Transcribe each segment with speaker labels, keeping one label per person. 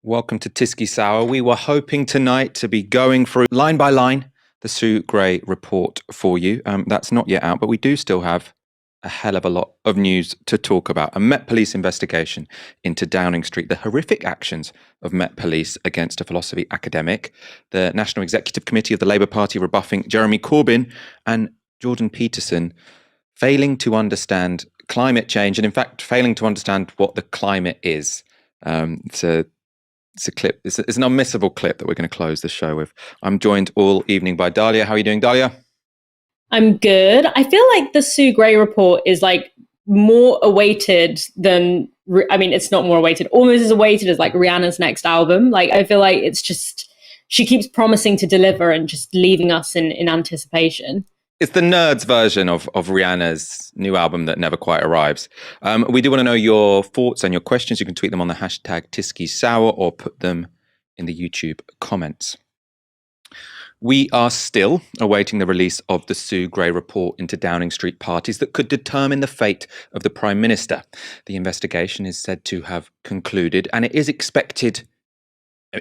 Speaker 1: Welcome to Tisky Sour. We were hoping tonight to be going through line by line the Sue Gray report for you. That's not yet out, but we do still have a hell of a lot of news to talk about. A Met Police investigation into Downing Street, the horrific actions of Met Police against a philosophy academic, the National Executive Committee of the Labour Party rebuffing Jeremy Corbyn, and Jordan Peterson failing to understand climate change and, in fact, failing to understand what the climate is. It's a clip. It's an unmissable clip that we're going to close the show with. I'm joined all evening by Dalia. How are you doing, Dalia?
Speaker 2: I'm good. I feel like the Sue Gray report is like more awaited than, it's not more awaited, almost as awaited as like Rihanna's next album. Like, I feel like it's just, she keeps promising to deliver and just leaving us in anticipation.
Speaker 1: It's the nerds version of Rihanna's new album that never quite arrives. We do want to know your thoughts and your questions. You can tweet them on the hashtag TiskySour or put them in the YouTube comments. We are still awaiting the release of the Sue Gray report into Downing Street parties that could determine the fate of the Prime Minister. The investigation is said to have concluded, and it is expected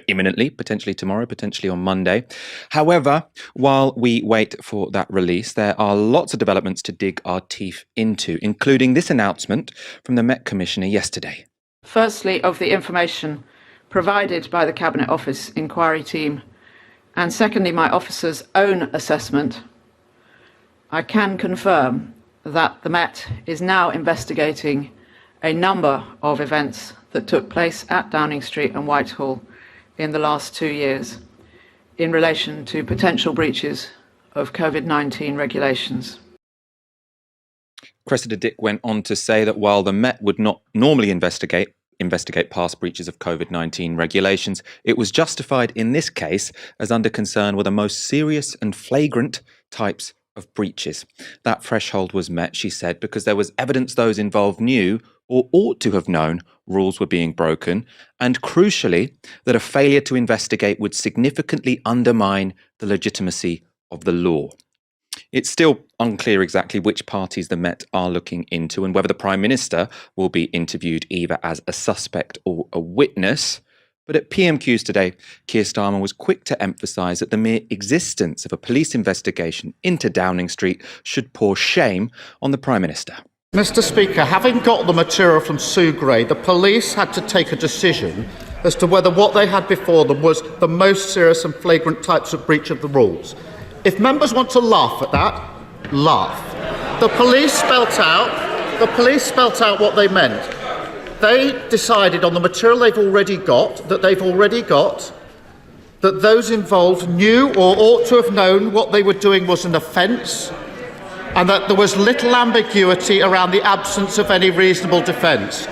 Speaker 1: imminently, potentially tomorrow, potentially on Monday. However, while we wait for that release, there are lots of developments to dig our teeth into, including this announcement from the Met Commissioner yesterday.
Speaker 3: Firstly, of the information provided by the Cabinet Office inquiry team, and secondly, my officer's own assessment, I can confirm that the Met is now investigating a number of events that took place at Downing Street and Whitehall in the last 2 years in relation to potential breaches of COVID-19 regulations.
Speaker 1: Cressida Dick went on to say that while the Met would not normally investigate past breaches of COVID-19 regulations, it was justified in this case as under concern were the most serious and flagrant types of breaches. That threshold was met, she said, because there was evidence those involved knew or ought to have known rules were being broken, and crucially, that a failure to investigate would significantly undermine the legitimacy of the law. It's still unclear exactly which parties the Met are looking into and whether the Prime Minister will be interviewed either as a suspect or a witness. But at PMQs today, Keir Starmer was quick to emphasise that the mere existence of a police investigation into Downing Street should pour shame on the Prime Minister.
Speaker 4: Mr. Speaker, having got the material from Sue Gray, the police had to take a decision as to whether what they had before them was the most serious and flagrant types of breach of the rules. If members want to laugh at that, laugh. The police spelt out what they meant. They decided on the material they've already got that those involved knew or ought to have known what they were doing was an offence, and that there was little ambiguity around the absence of any reasonable defence.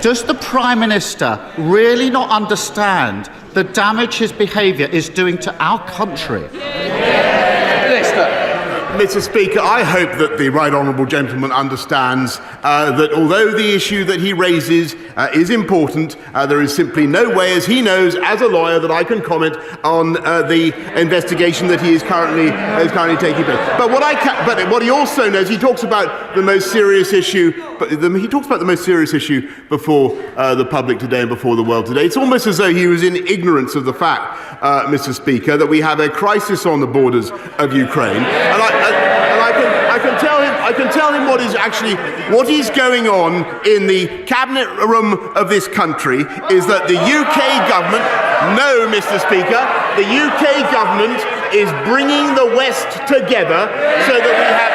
Speaker 4: Does the Prime Minister really not understand the damage his behaviour is doing to our country?
Speaker 5: Mr. Speaker, I hope that the right honourable gentleman understands that although the issue that he raises is important, there is simply no way, as he knows, as a lawyer, that I can comment on the investigation that he is currently taking place. But what he also knows, he talks about the most serious issue. He talks about the most serious issue before the public today and before the world today. It's almost as though he was in ignorance of the fact, Mr. Speaker, that we have a crisis on the borders of Ukraine, I can tell him what is going on in the cabinet room of this country is that the UK government, no, Mr. Speaker, the UK government is bringing the West together so that we have,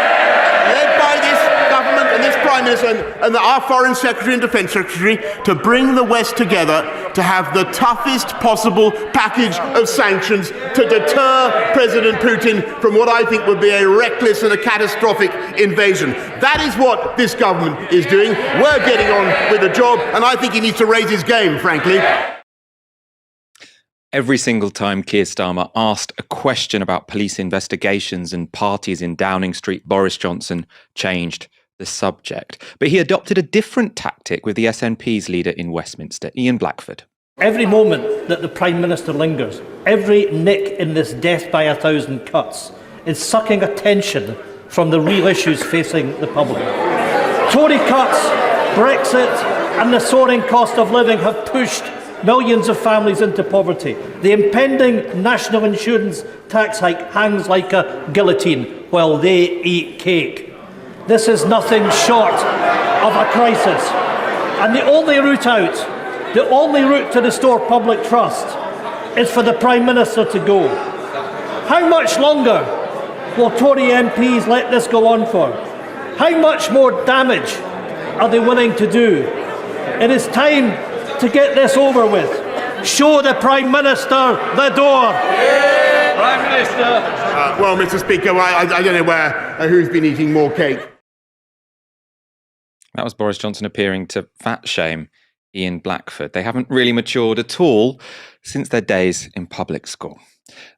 Speaker 5: led by this government and this Prime Minister and our Foreign Secretary and Defence Secretary, to bring the West together to have the toughest possible package of sanctions to deter President Putin from what I think would be a reckless and a catastrophic invasion. That is what this government is doing. We're getting on with the job, and I think he needs to raise his game, frankly.
Speaker 1: Every single time Keir Starmer asked a question about police investigations and parties in Downing Street, Boris Johnson changed the subject. But he adopted a different tactic with the SNP's leader in Westminster, Ian Blackford.
Speaker 6: Every moment that the Prime Minister lingers, every nick in this death by 1,000 cuts is sucking attention from the real issues facing the public. Tory cuts, Brexit and the soaring cost of living have pushed millions of families into poverty. The impending national insurance tax hike hangs like a guillotine while they eat cake. This is nothing short of a crisis. And the only route out, the only route to restore public trust is for the Prime Minister to go. How much longer will Tory MPs let this go on for? How much more damage are they willing to do? It is time to get this over with. Show the Prime Minister the door.
Speaker 5: Yeah, Prime Minister. Well, Mr. Speaker, I don't know who's been eating more cake.
Speaker 1: That was Boris Johnson appearing to fat shame Ian Blackford. They haven't really matured at all since their days in public school.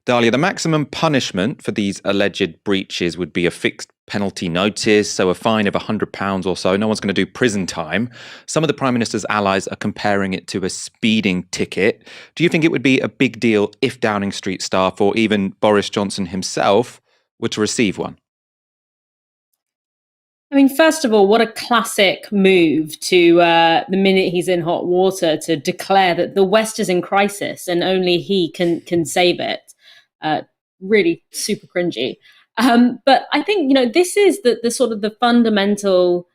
Speaker 1: Dalia, the maximum punishment for these alleged breaches would be a fixed penalty notice, so a fine of £100 or so. No one's going to do prison time. Some of the Prime Minister's allies are comparing it to a speeding ticket. Do you think it would be a big deal if Downing Street staff or even Boris Johnson himself were to receive one?
Speaker 2: I mean, first of all, what a classic move to, the minute he's in hot water, to declare that the West is in crisis and only he can save it. Really super cringy. But I think, this is the sort of the fundamental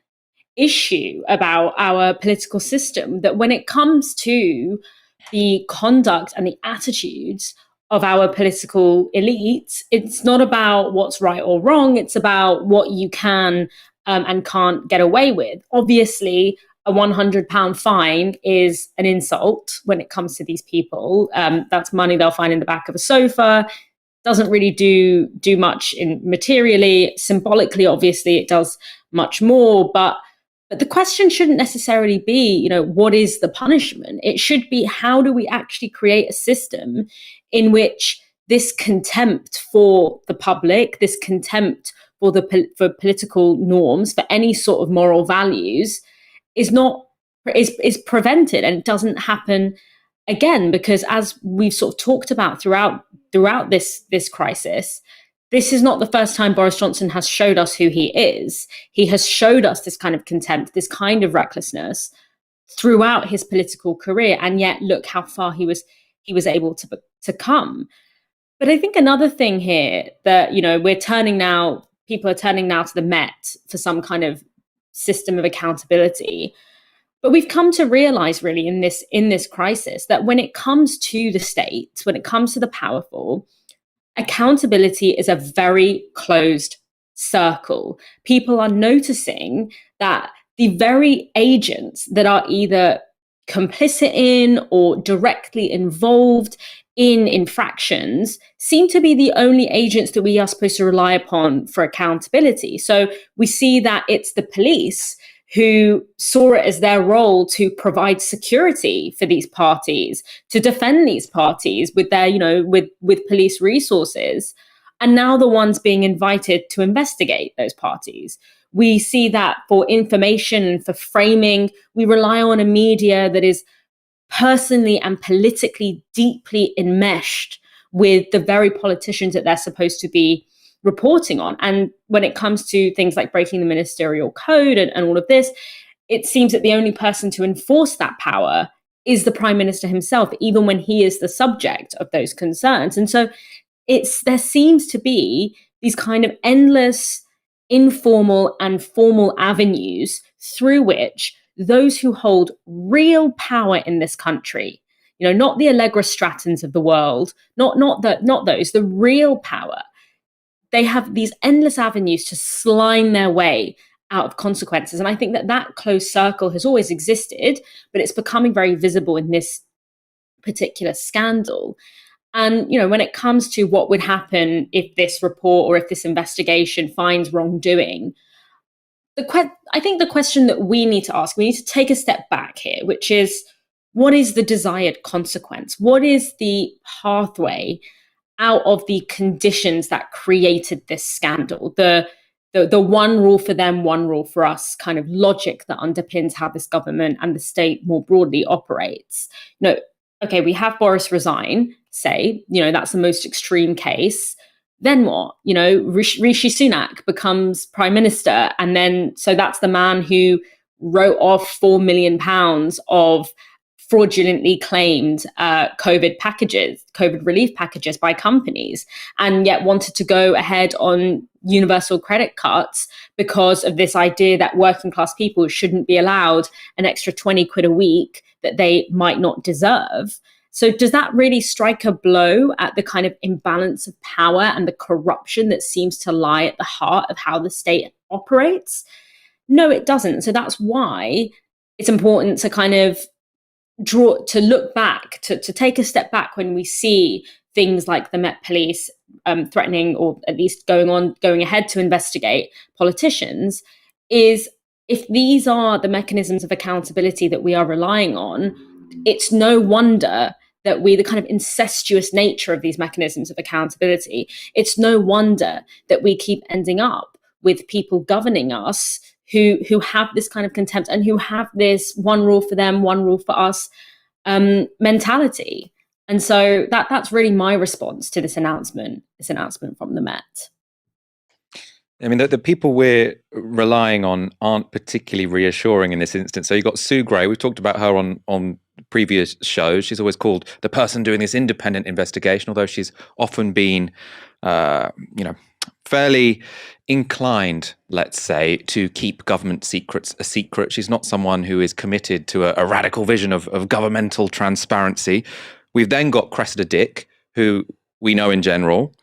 Speaker 2: issue about our political system, that when it comes to the conduct and the attitudes of our political elites, it's not about what's right or wrong. It's about what you can and can't get away with. Obviously, a £100 fine is an insult when it comes to these people. That's money they'll find in the back of a sofa. Doesn't really do much materially. Symbolically, obviously, it does much more. But the question shouldn't necessarily be, what is the punishment? It should be, how do we actually create a system in which this contempt for the public, this contempt for political norms, for any sort of moral values, is prevented, and it doesn't happen again. Because as we've sort of talked about throughout this crisis, this is not the first time Boris Johnson has showed us who he is. He has showed us this kind of contempt, this kind of recklessness throughout his political career, and yet look how far he was able to come. But I think another thing here that people are turning now to the Met for some kind of system of accountability. But we've come to realize really in this crisis that when it comes to the state, when it comes to the powerful, accountability is a very closed circle. People are noticing that the very agents that are either complicit in or directly involved in infractions seem to be the only agents that we are supposed to rely upon for accountability. So we see that it's the police who saw it as their role to provide security for these parties, to defend these parties with their, with police resources, and now the ones being invited to investigate those parties. We see that for information and for framing, we rely on a media that is personally and politically deeply enmeshed with the very politicians that they're supposed to be reporting on. And when it comes to things like breaking the ministerial code and all of this, it seems that the only person to enforce that power is the Prime Minister himself, even when he is the subject of those concerns. And so there seems to be these kind of endless informal and formal avenues through which those who hold real power in this country, not the Allegra Strattons of the world, not those, the real power, they have these endless avenues to slime their way out of consequences. And I think that closed circle has always existed, but it's becoming very visible in this particular scandal. And, when it comes to what would happen if this report or if this investigation finds wrongdoing, I think the question that we need to ask, we need to take a step back here, which is, what is the desired consequence? What is the pathway out of the conditions that created this scandal? The one rule for them, one rule for us kind of logic that underpins how this government and the state more broadly operates. Okay, we have Boris resign, say, that's the most extreme case. Then what? Rishi Sunak becomes Prime Minister. And then, so that's the man who wrote off £4 million of fraudulently claimed COVID relief packages by companies, and yet wanted to go ahead on universal credit cuts because of this idea that working class people shouldn't be allowed an extra 20 quid a week that they might not deserve. So does that really strike a blow at the kind of imbalance of power and the corruption that seems to lie at the heart of how the state operates? No, it doesn't. So that's why it's important to kind of look back, to take a step back when we see things like the Met Police threatening, or at least going ahead to investigate politicians, is if these are the mechanisms of accountability that we are relying on, it's no wonder that the kind of incestuous nature of these mechanisms of accountability, it's no wonder that we keep ending up with people governing us who have this kind of contempt and who have this one rule for them, one rule for us mentality. And so that's really my response to this announcement from the Met.
Speaker 1: I mean, the people we're relying on aren't particularly reassuring in this instance. So you've got Sue Gray. We've talked about her on previous shows. She's always called the person doing this independent investigation, although she's often been, fairly inclined, let's say, to keep government secrets a secret. She's not someone who is committed to a radical vision of governmental transparency. We've then got Cressida Dick, who we know in general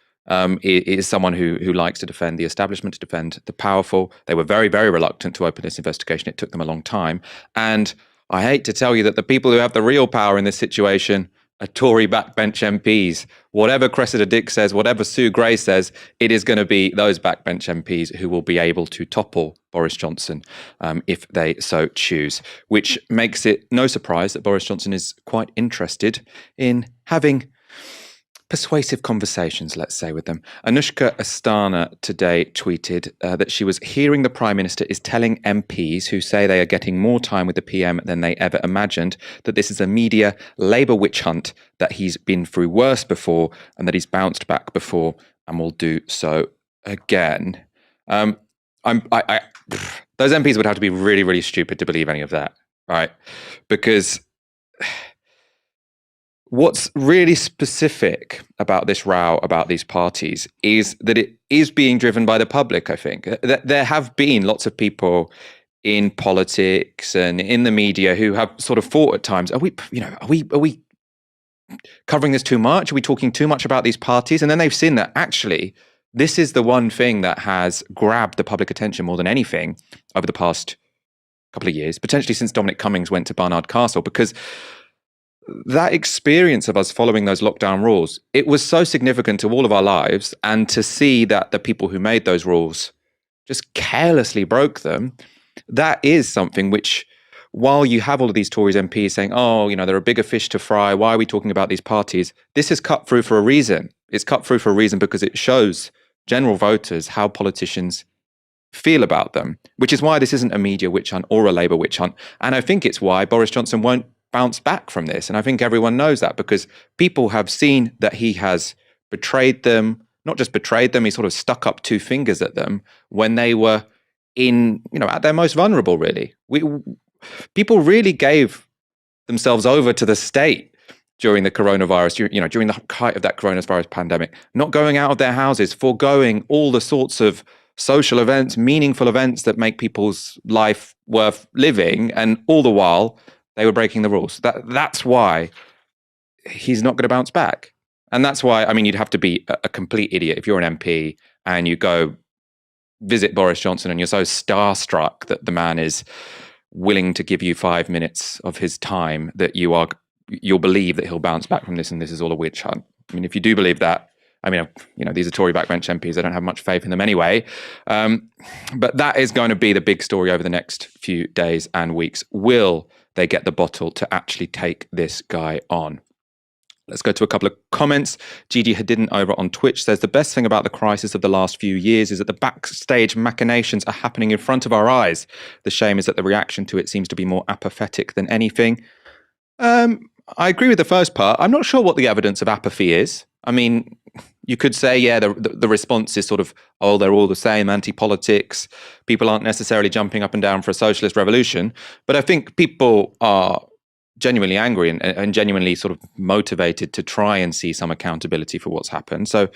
Speaker 1: is someone who likes to defend the establishment, to defend the powerful. They were very, very reluctant to open this investigation. It took them a long time. And I hate to tell you that the people who have the real power in this situation are Tory backbench MPs. Whatever Cressida Dick says, whatever Sue Gray says, it is going to be those backbench MPs who will be able to topple Boris Johnson if they so choose, which makes it no surprise that Boris Johnson is quite interested in having persuasive conversations, let's say, with them. Anushka Astana today tweeted that she was hearing the Prime Minister is telling MPs who say they are getting more time with the PM than they ever imagined that this is a media Labour witch hunt, that he's been through worse before and that he's bounced back before and will do so again. Those MPs would have to be really, really stupid to believe any of that, right? Because what's really specific about this row about these parties is that it is being driven by the public, I think. There have been lots of people in politics and in the media who have sort of thought at times, are we covering this too much? Are we talking too much about these parties? And then they've seen that actually this is the one thing that has grabbed the public attention more than anything over the past couple of years, potentially since Dominic Cummings went to Barnard Castle, because that experience of us following those lockdown rules, it was so significant to all of our lives. And to see that the people who made those rules just carelessly broke them, that is something which, while you have all of these Tories MPs saying, oh, there are bigger fish to fry, why are we talking about these parties? This is cut through for a reason. It's cut through for a reason because it shows general voters how politicians feel about them, which is why this isn't a media witch hunt or a Labour witch hunt. And I think it's why Boris Johnson won't bounce back from this. And I think everyone knows that, because people have seen that he has betrayed them, not just betrayed them, he sort of stuck up two fingers at them when they were at their most vulnerable, really. People really gave themselves over to the state during the coronavirus, during the height of that coronavirus pandemic, not going out of their houses, foregoing all the sorts of social events, meaningful events that make people's life worth living, and all the while they were breaking the rules. That's why he's not going to bounce back. And that's why, you'd have to be a complete idiot if you're an MP and you go visit Boris Johnson and you're so starstruck that the man is willing to give you 5 minutes of his time that you'll believe that he'll bounce back from this and this is all a witch hunt. If you do believe that, these are Tory backbench MPs. I don't have much faith in them anyway. But that is going to be the big story over the next few days and weeks. Will they get the bottle to actually take this guy on? Let's go to a couple of comments. Gigi Hadidin over on Twitch says, the best thing about the crisis of the last few years is that the backstage machinations are happening in front of our eyes. The shame is that the reaction to it seems to be more apathetic than anything. I agree with the first part. I'm not sure what the evidence of apathy is. You could say, yeah, the response is sort of, oh, they're all the same, anti-politics. People aren't necessarily jumping up and down for a socialist revolution. But I think people are genuinely angry and genuinely sort of motivated to try and see some accountability for what's happened. So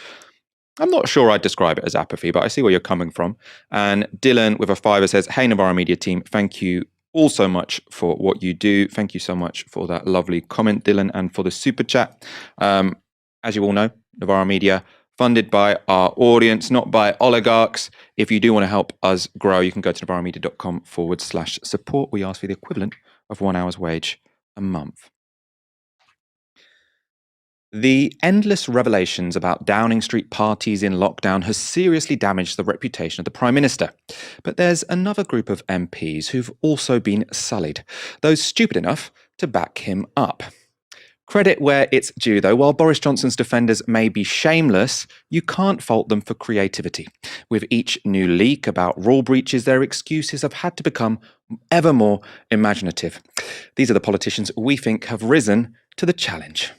Speaker 1: I'm not sure I'd describe it as apathy, but I see where you're coming from. And Dylan with a fiver says, "Hey, Novara Media team, thank you all so much for what you do." Thank you so much for that lovely comment, Dylan, and for the super chat. As you all know, Novara Media, funded by our audience, not by oligarchs. If you do want to help us grow, you can go to novaramedia.com/support. We ask for the equivalent of 1 hour's wage a month. The endless revelations about Downing Street parties in lockdown has seriously damaged the reputation of the Prime Minister. But there's another group of MPs who've also been sullied, those stupid enough to back him up. Credit where it's due, though. While Boris Johnson's defenders may be shameless, you can't fault them for creativity. With each new leak about rule breaches, their excuses have had to become ever more imaginative. These are the politicians we think have risen to the challenge.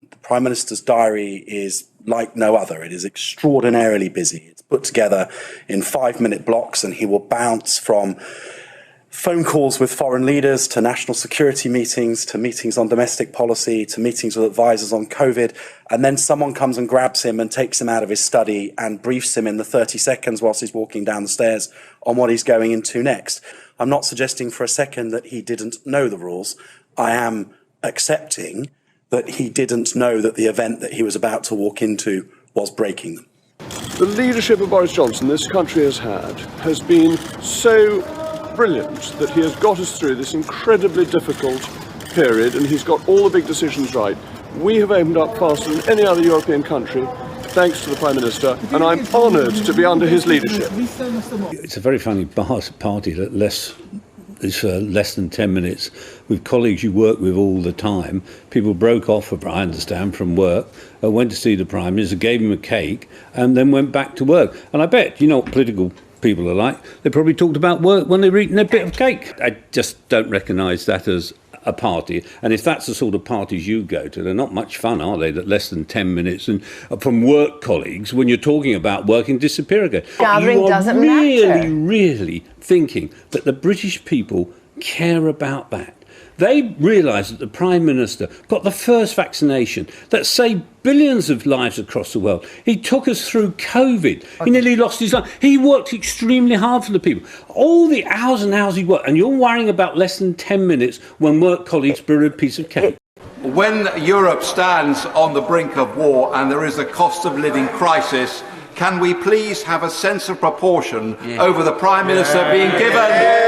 Speaker 7: The Prime Minister's diary is like no other. It is extraordinarily busy. It's put together in 5-minute blocks, and he will bounce from phone calls with foreign leaders to national security meetings, to meetings on domestic policy, to meetings with advisors on COVID. And then someone comes and grabs him and takes him out of his study and briefs him in the 30 seconds whilst he's walking down the stairs on what he's going into next. I'm not suggesting for a second that he didn't know the rules. I am accepting that he didn't know that the event that he was about to walk into was breaking them.
Speaker 8: The leadership of Boris Johnson this country has had has been so brilliant that he has got us through this incredibly difficult period, and he's got all the big decisions right. We have opened up faster than any other European country, thanks to the Prime Minister, and I'm honoured to be under his leadership.
Speaker 9: It's a very funny party that less than 10 minutes with colleagues you work with all the time. People broke off, I understand, from work, went to see the Prime Minister, gave him a cake, and then went back to work. And I bet, you know what political people are like, they probably talked about work when they were eating their bit of cake. I just don't recognise that as a party. And if that's the sort of parties you go to, they're not much fun, are they? That less than 10 minutes and from work colleagues when you're talking about work and disappear again.
Speaker 10: Gathering doesn't matter.
Speaker 9: Really thinking that the British people care about that. They realise that the Prime Minister got the first vaccination that saved billions of lives across the world. He took us through COVID. He nearly lost his life. He worked extremely hard for the people. All the hours and hours he worked, and you're worrying about less than 10 minutes when work colleagues brew a piece of cake.
Speaker 11: When Europe stands on the brink of war and there is a cost of living crisis, can we please have a sense of proportion over the Prime Minister being given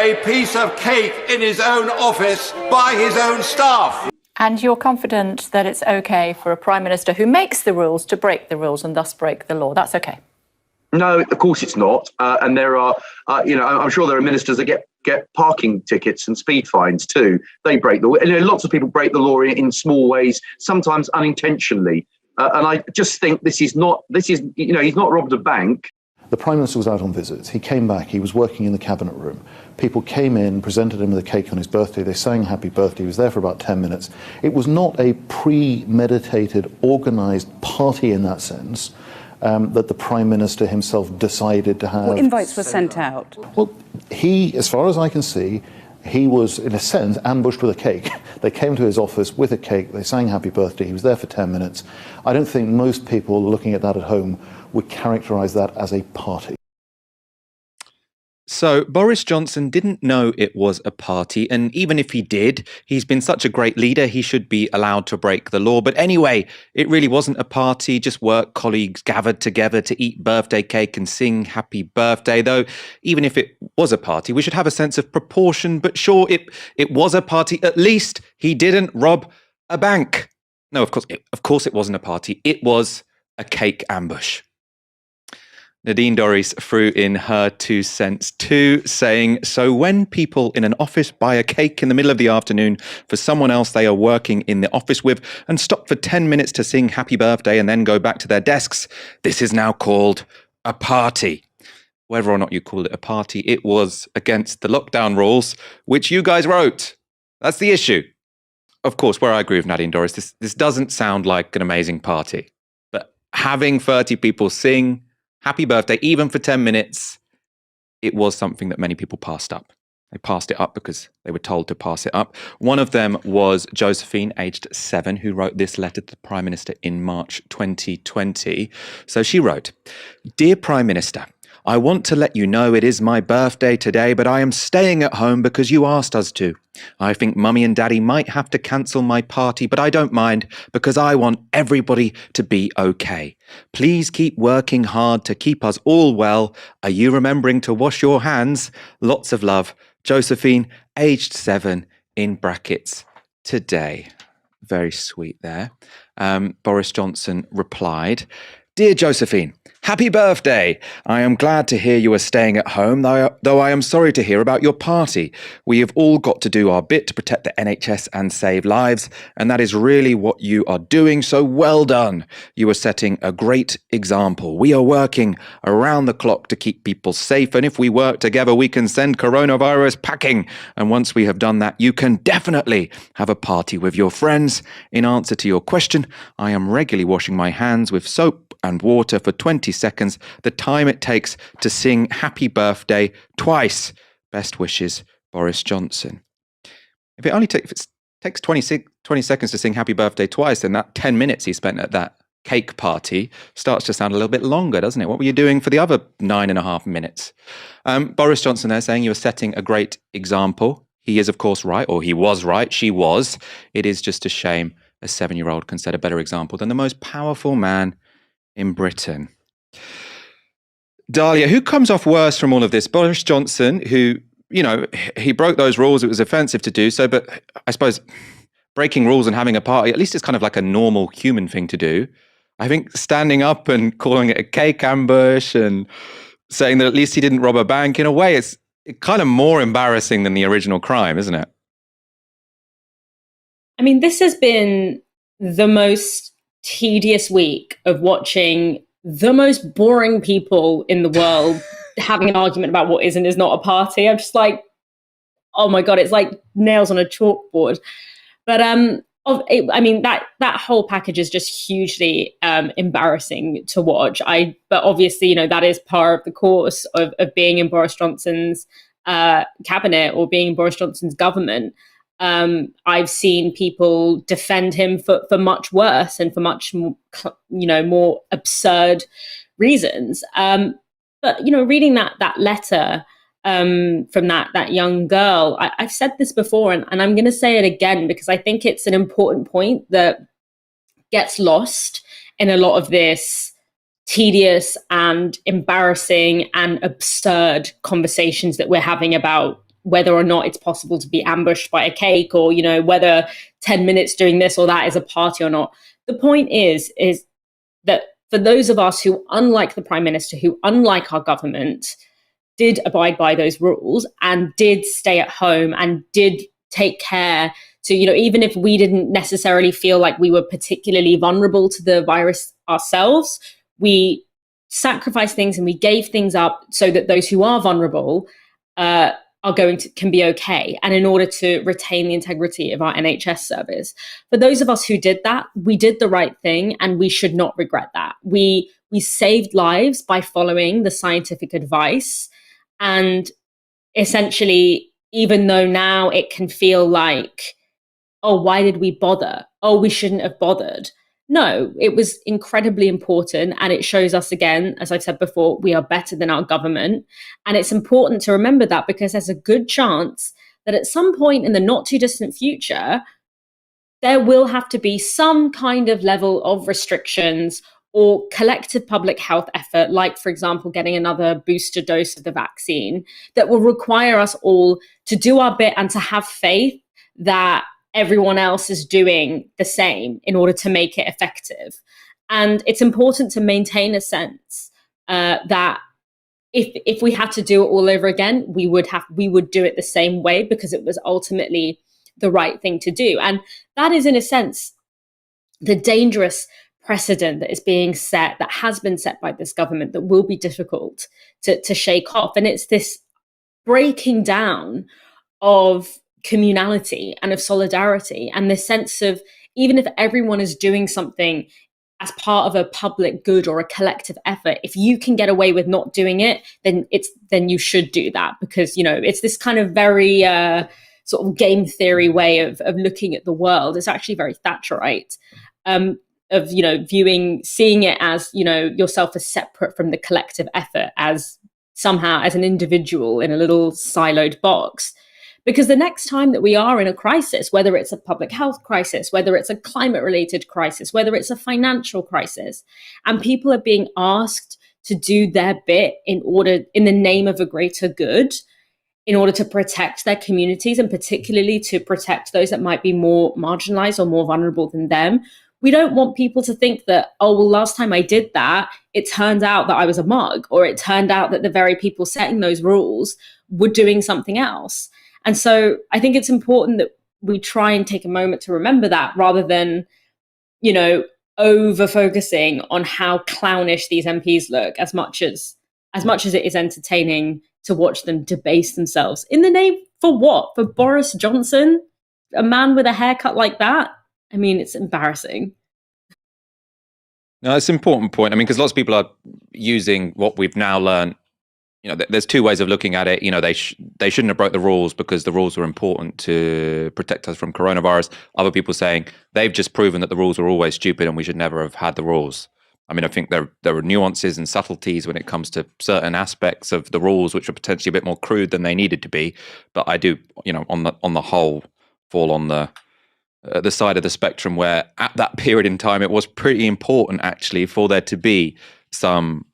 Speaker 11: a piece of cake in his own office by his own staff?
Speaker 10: And you're confident that it's okay for a Prime Minister who makes the rules to break the rules and thus break the law? That's okay?
Speaker 12: No, of course it's not. And there are, I'm sure there are ministers that get parking tickets and speed fines too. They break the law. And lots of people break the law in small ways, sometimes unintentionally. And I just think he's not robbed a bank.
Speaker 13: The Prime Minister was out on visits. He came back. He was working in the Cabinet room. People came in, presented him with a cake on his birthday. They sang happy birthday. He was there for about 10 minutes. It was not a premeditated, organised party in that sense that the Prime Minister himself decided to have.
Speaker 14: Well, invites were sent out.
Speaker 13: Well, he, as far as I can see, he was, in a sense, ambushed with a cake. They came to his office with a cake. They sang happy birthday. He was there for 10 minutes. I don't think most people looking at that at home would characterise that as a party.
Speaker 1: So Boris Johnson didn't know it was a party, and even if he did, he's been such a great leader, he should be allowed to break the law. But anyway, it really wasn't a party, just work colleagues gathered together to eat birthday cake and sing happy birthday. Though, even if it was a party, we should have a sense of proportion. But sure, it was a party. At least he didn't rob a bank. No, of course it wasn't a party. It was a cake ambush. Nadine Dorries threw in her 2 cents too, saying, so when people in an office buy a cake in the middle of the afternoon for someone else they are working in the office with and stop for 10 minutes to sing happy birthday and then go back to their desks, this is now called a party. Whether or not you call it a party, it was against the lockdown rules, which you guys wrote. That's the issue. Of course, where I agree with Nadine Dorries, this doesn't sound like an amazing party. But having 30 people sing happy birthday, even for 10 minutes, it was something that many people passed up. They passed it up because they were told to pass it up. One of them was Josephine, aged 7, who wrote this letter to the Prime Minister in March 2020. So she wrote, "Dear Prime Minister, I want to let you know it is my birthday today, but I am staying at home because you asked us to. I think Mummy and Daddy might have to cancel my party, but I don't mind because I want everybody to be okay. Please keep working hard to keep us all well. Are you remembering to wash your hands? Lots of love. Josephine, aged 7, in brackets, today." Very sweet there. Boris Johnson replied, "Dear Josephine, happy birthday. I am glad to hear you are staying at home, though I am sorry to hear about your party. We have all got to do our bit to protect the NHS and save lives, and that is really what you are doing, so well done. You are setting a great example. We are working around the clock to keep people safe, and if we work together, we can send coronavirus packing. And once we have done that, you can definitely have a party with your friends. In answer to your question, I am regularly washing my hands with soap and water for 20 seconds, the time it takes to sing happy birthday twice. Best wishes, Boris Johnson." If it takes 20 seconds to sing happy birthday twice, then that 10 minutes he spent at that cake party starts to sound a little bit longer, doesn't it? What were you doing for the other 9.5 minutes? Boris Johnson there saying you are setting a great example. He is, of course, right, or he was right, she was. It is just a shame a 7-year-old can set a better example than the most powerful man in Britain. Dalia, who comes off worse from all of this? Boris Johnson, who, you know, he broke those rules. It was offensive to do so, but I suppose breaking rules and having a party, at least it's kind of like a normal human thing to do. I think standing up and calling it a cake ambush and saying that at least he didn't rob a bank, in a way, it's kind of more embarrassing than the original crime, isn't it?
Speaker 2: I mean, this has been the most tedious week of watching the most boring people in the world having an argument about what is and is not a party. I'm just like, oh my God, it's like nails on a chalkboard. But I mean, that whole package is just hugely embarrassing to watch. But obviously, you know, that is part of the course of being in Boris Johnson's cabinet or being in Boris Johnson's government. I've seen people defend him for much worse and for much, more absurd reasons. But, you know, reading that letter from that young girl, I've said this before and I'm going to say it again because I think it's an important point that gets lost in a lot of this tedious and embarrassing and absurd conversations that we're having about whether or not it's possible to be ambushed by a cake or, you know, whether 10 minutes doing this or that is a party or not. The point is that for those of us who, unlike the Prime Minister, who, unlike our government, did abide by those rules and did stay at home and did take care to, you know, even if we didn't necessarily feel like we were particularly vulnerable to the virus ourselves, we sacrificed things and we gave things up so that those who are vulnerable can be okay, and in order to retain the integrity of our NHS service. For those of us who did that, we did the right thing, and we should not regret that. We saved lives by following the scientific advice, and essentially, even though now it can feel like, oh, why did we bother? Oh, we shouldn't have bothered. No, it was incredibly important, and it shows us again, as I've said before, we are better than our government. And it's important to remember that because there's a good chance that at some point in the not too distant future, there will have to be some kind of level of restrictions or collective public health effort, like, for example, getting another booster dose of the vaccine, that will require us all to do our bit and to have faith that everyone else is doing the same in order to make it effective. And it's important to maintain a sense that if we had to do it all over again, we would do it the same way because it was ultimately the right thing to do. And that is, in a sense, the dangerous precedent that is being set, that has been set by this government, that will be difficult to shake off. And it's this breaking down of communality and of solidarity and this sense of, even if everyone is doing something as part of a public good or a collective effort, if you can get away with not doing it, then you should do that, because, you know, it's this kind of very sort of game theory way of looking at the world. It's actually very Thatcherite, of, you know, seeing it as, you know, yourself as separate from the collective effort, as somehow as an individual in a little siloed box. Because the next time that we are in a crisis, whether it's a public health crisis, whether it's a climate related crisis, whether it's a financial crisis, and people are being asked to do their bit in the name of a greater good, in order to protect their communities, and particularly to protect those that might be more marginalized or more vulnerable than them, we don't want people to think that, oh, well, last time I did that, it turned out that I was a mug, or it turned out that the very people setting those rules were doing something else. And so I think it's important that we try and take a moment to remember that, rather than, you know, over focusing on how clownish these MPs look, as much as it is entertaining to watch them debase themselves. In the name, for what? For Boris Johnson? A man with a haircut like that? I mean, it's embarrassing.
Speaker 1: No, it's an important point. I mean, because lots of people are using what we've now learned. You know, there's two ways of looking at it. You know, they shouldn't have broke the rules because the rules were important to protect us from coronavirus. Other people saying they've just proven that the rules were always stupid and we should never have had the rules. I mean, I think there are nuances and subtleties when it comes to certain aspects of the rules, which are potentially a bit more crude than they needed to be. But I do, you know, on the whole, fall on the side of the spectrum where at that period in time, it was pretty important actually for there to be some,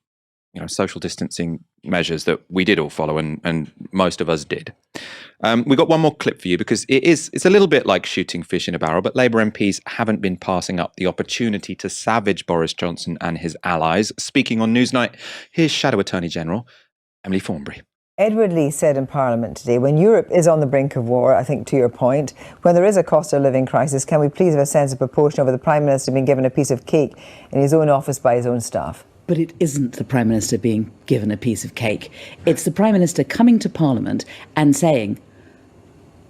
Speaker 1: you know, social distancing measures that we did all follow, and most of us did. We got one more clip for you because it's a little bit like shooting fish in a barrel, but Labour MPs haven't been passing up the opportunity to savage Boris Johnson and his allies. Speaking on Newsnight, here's Shadow Attorney General Emily Thornberry.
Speaker 14: Edward Lee said in Parliament today, when Europe is on the brink of war, I think to your point, when there is a cost of living crisis, can we please have a sense of proportion over the Prime Minister being given a piece of cake in his own office by his own staff?
Speaker 15: But it isn't the Prime Minister being given a piece of cake. It's the Prime Minister coming to Parliament and saying,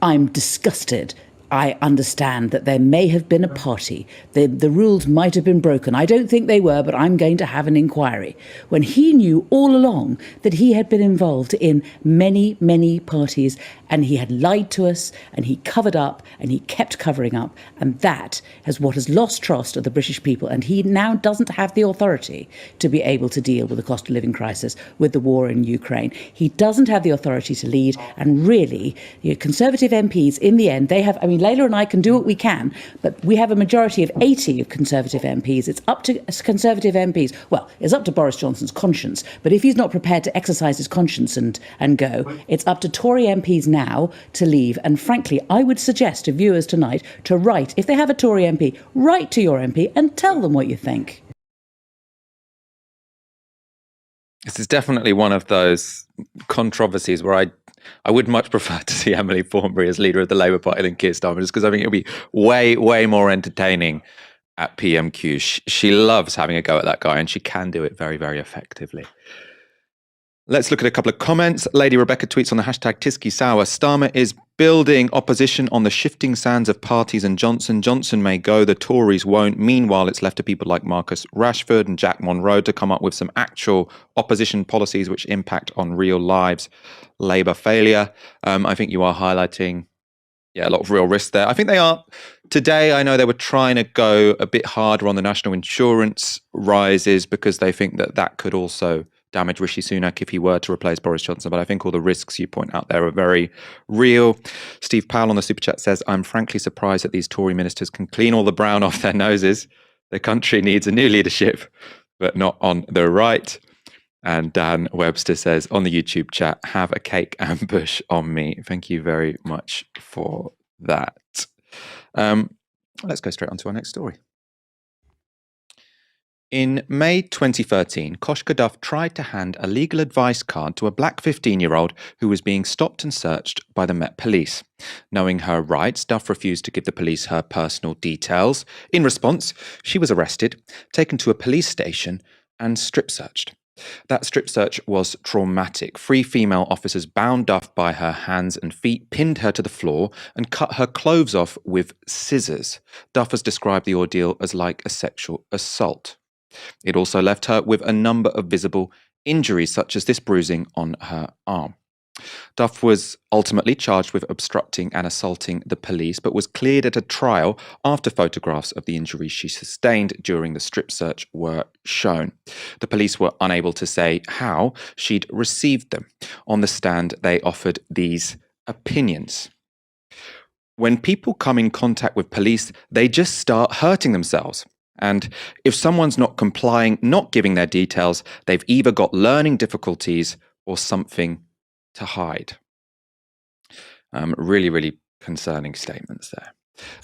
Speaker 15: I'm disgusted. I understand that there may have been a party. The rules might have been broken. I don't think they were, but I'm going to have an inquiry. When he knew all along that he had been involved in many, many parties, and he had lied to us, and he covered up, and he kept covering up. And that is what has lost trust of the British people. And he now doesn't have the authority to be able to deal with the cost of living crisis, with the war in Ukraine. He doesn't have the authority to lead. And really, you know, Conservative MPs, in the end, they have, I mean, Layla and I can do what we can, but we have a majority of 80 of Conservative MPs. It's up to Conservative MPs. Well, it's up to Boris Johnson's conscience. But if he's not prepared to exercise his conscience and go, it's up to Tory MPs now to leave. And frankly, I would suggest to viewers tonight to write, if they have a Tory MP, write to your MP and tell them what you think.
Speaker 1: This is definitely one of those controversies where I would much prefer to see Emily Thornberry as leader of the Labour Party than Keir Starmer, just because I think it'll be way, way more entertaining at PMQ. She loves having a go at that guy, and she can do it very, very effectively. Let's look at a couple of comments. Lady Rebecca tweets on the hashtag Tisky Sour. Starmer is building opposition on the shifting sands of parties and Johnson. Johnson may go, the Tories won't. Meanwhile, it's left to people like Marcus Rashford and Jack Monroe to come up with some actual opposition policies which impact on real lives. Labour failure. I think you are highlighting, a lot of real risk there. I think they are. Today, I know they were trying to go a bit harder on the national insurance rises because they think that could also damage Rishi Sunak if he were to replace Boris Johnson. But I think all the risks you point out there are very real. Steve Powell on the Super Chat says, I'm frankly surprised that these Tory ministers can clean all the brown off their noses. The country needs a new leadership, but not on the right. And Dan Webster says on the YouTube chat, have a cake ambush on me. Thank you very much for that. Let's go straight on to our next story. In May 2013, Koshka Duff tried to hand a legal advice card to a black 15-year-old who was being stopped and searched by the Met Police. Knowing her rights, Duff refused to give the police her personal details. In response, she was arrested, taken to a police station and strip-searched. That strip search was traumatic. 3 female officers bound Duff by her hands and feet, pinned her to the floor, and cut her clothes off with scissors. Duff has described the ordeal as like a sexual assault. It also left her with a number of visible injuries, such as this bruising on her arm. Duff was ultimately charged with obstructing and assaulting the police, but was cleared at a trial after photographs of the injuries she sustained during the strip search were shown. The police were unable to say how she'd received them. On the stand, they offered these opinions. When people come in contact with police, they just start hurting themselves. And if someone's not complying, not giving their details, they've either got learning difficulties or something to hide. Really concerning statements there.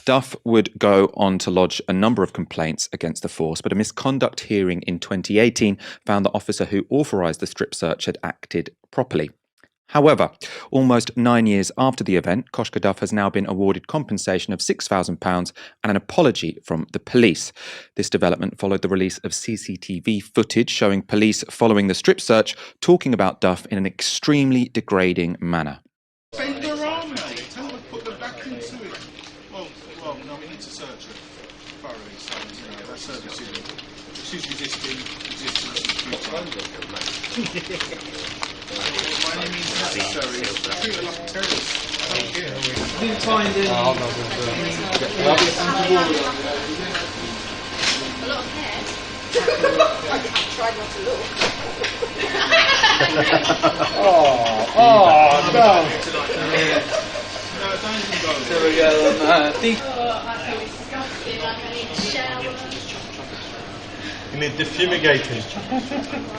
Speaker 1: Duff would go on to lodge a number of complaints against the force, but a misconduct hearing in 2018 found the officer who authorised the strip search had acted properly. However, almost 9 years after the event, Koshka Duff has now been awarded compensation of £6,000 and an apology from the police. This development followed the release of CCTV footage showing police following the strip search talking about Duff in an extremely degrading manner.
Speaker 16: Take her arm, mate. Tell her to put the back into it. Well, no, we need to search her thoroughly. So, yeah, that's her decision. She's resisting by any means necessary. Treat her like a terrorist. I don't care. Didn't find any evidence untoward.
Speaker 17: A lot of hair. I tried not to look.
Speaker 16: Oh, no. No, don't even go there. There we go.
Speaker 17: I feel disgusting, like I need to shower.
Speaker 16: You need defumigating.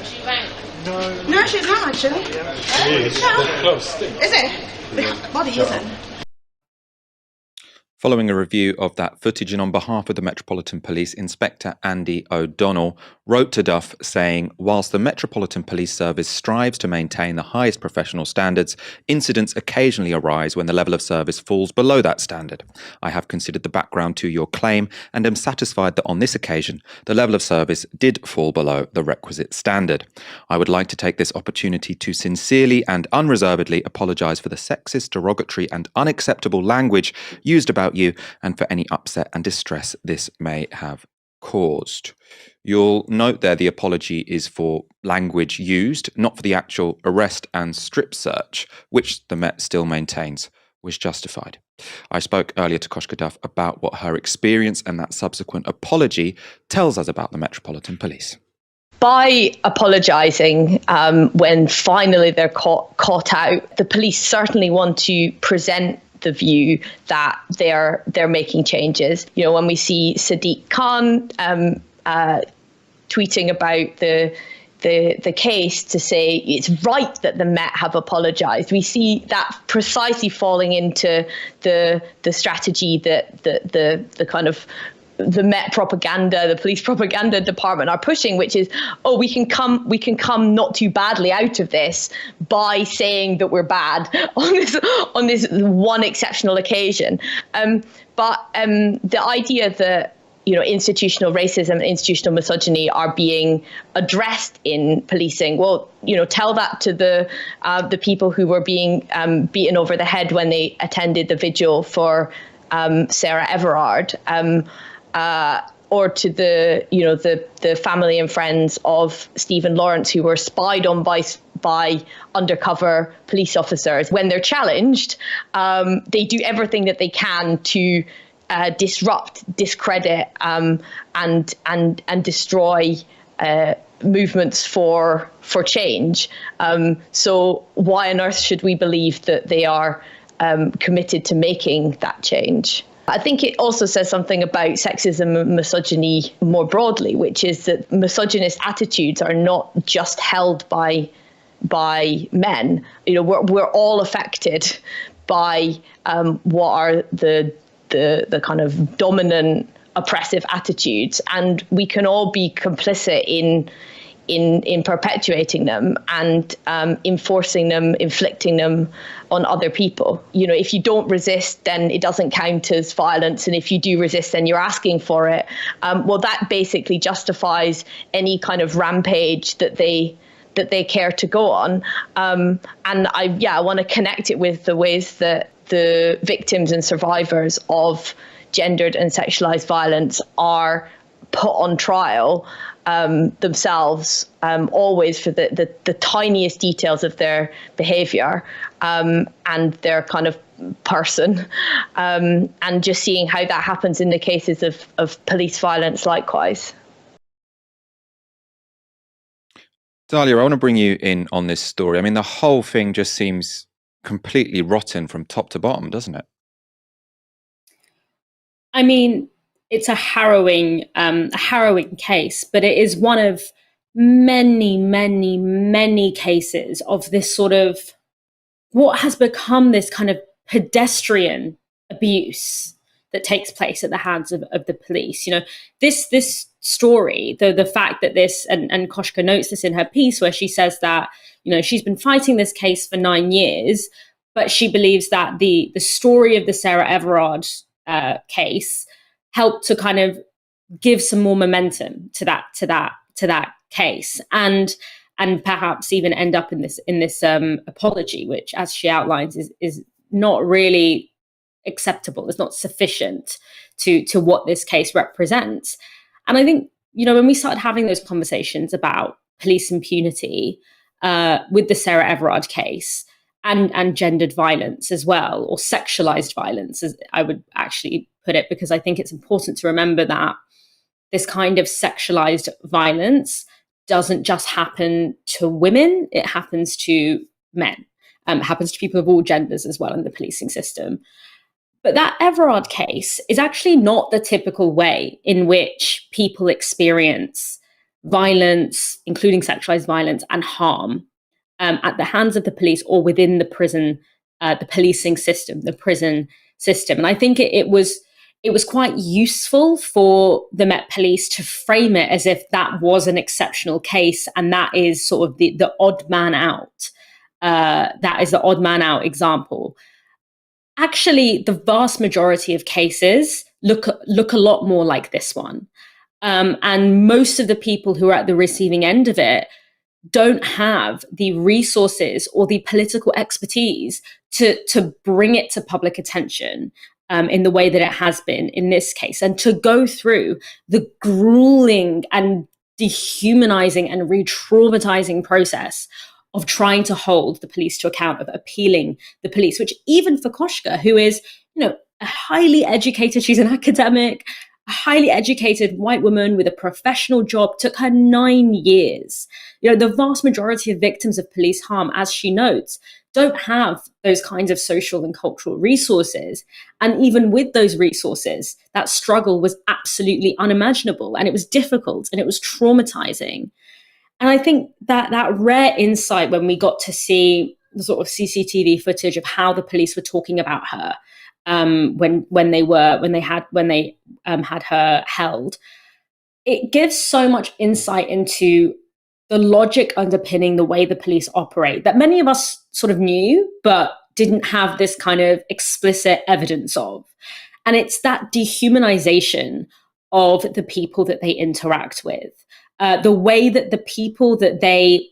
Speaker 17: She rank.
Speaker 16: No,
Speaker 17: she's not actually.
Speaker 16: She is. They're close.
Speaker 17: Is it? The body isn't.
Speaker 1: Following a review of that footage and on behalf of the Metropolitan Police, Inspector Andy O'Donnell wrote to Duff saying, whilst the Metropolitan Police Service strives to maintain the highest professional standards, incidents occasionally arise when the level of service falls below that standard. I have considered the background to your claim and am satisfied that on this occasion, the level of service did fall below the requisite standard. I would like to take this opportunity to sincerely and unreservedly apologise for the sexist, derogatory and unacceptable language used about you and for any upset and distress this may have caused. You'll note there the apology is for language used, not for the actual arrest and strip search, which the Met still maintains was justified. I spoke earlier to Koshka Duff about what her experience and that subsequent apology tells us about the Metropolitan Police.
Speaker 18: By apologising when finally they're caught out, the police certainly want to present the view that they're making changes. You know, when we see Sadiq Khan tweeting about the case to say it's right that the Met have apologised, we see that precisely falling into the strategy that the kind of the Met propaganda, the police propaganda department are pushing, which is, oh, we can come not too badly out of this by saying that we're bad on this one exceptional occasion. But the idea that, you know, institutional racism and institutional misogyny are being addressed in policing, well, you know, tell that to the people who were being beaten over the head when they attended the vigil for Sarah Everard. Or to the family and friends of Stephen Lawrence who were spied on by undercover police officers. When they're challenged, they do everything that they can to disrupt, discredit, and destroy movements for change. So why on earth should we believe that they are committed to making that change? I think it also says something about sexism and misogyny more broadly, which is that misogynist attitudes are not just held by men. You know, we're all affected by what are the kind of dominant oppressive attitudes, and we can all be complicit in perpetuating them and enforcing them, inflicting them on other people. You know, if you don't resist, then it doesn't count as violence, and if you do resist, then you're asking for it. Well, that basically justifies any kind of rampage that they care to go on. And I want to connect it with the ways that the victims and survivors of gendered and sexualized violence are put on trial themselves, always for the tiniest details of their behavior and their kind of person, and just seeing how that happens in the cases of police violence likewise.
Speaker 1: Dalia, I want to bring you in on this story. I mean, the whole thing just seems completely rotten from top to bottom, doesn't it?
Speaker 2: I mean, it's a harrowing case, but it is one of many, many, many cases of this sort of what has become this kind of pedestrian abuse that takes place at the hands of the police. You know, this story, the fact that this, and Koshka notes this in her piece where she says that, you know, she's been fighting this case for 9 years, but she believes that the story of the Sarah Everard case helped to kind of give some more momentum to that case, and perhaps even end up in this apology, which, as she outlines, is not really acceptable. It's not sufficient to what this case represents. And I think, you know, when we started having those conversations about police impunity with the Sarah Everard case and gendered violence as well, or sexualized violence, as I would actually put it, because I think it's important to remember that this kind of sexualized violence doesn't just happen to women, it happens to men. It happens to people of all genders as well in the policing system. But that Everard case is actually not the typical way in which people experience violence, including sexualized violence and harm, at the hands of the police or within the prison, the policing system, the prison system. And I think it was quite useful for the Met Police to frame it as if that was an exceptional case, and that is sort of the odd man out. That is the odd man out example. Actually, the vast majority of cases look a lot more like this one. And most of the people who are at the receiving end of it don't have the resources or the political expertise to bring it to public attention in the way that it has been in this case, and to go through the grueling and dehumanizing and re-traumatizing process of trying to hold the police to account, of appealing the police, which even for Koshka, who is, you know, a highly educated, she's an academic, a highly educated white woman with a professional job, took her 9 years. You know, the vast majority of victims of police harm, as she notes, don't have those kinds of social and cultural resources. And even with those resources, that struggle was absolutely unimaginable, and it was difficult and it was traumatizing. And I think that rare insight when we got to see the sort of CCTV footage of how the police were talking about her when they had her held, it gives so much insight into the logic underpinning the way the police operate that many of us sort of knew, but didn't have this kind of explicit evidence of. And it's that dehumanization of the people that they interact with. The way that the people that they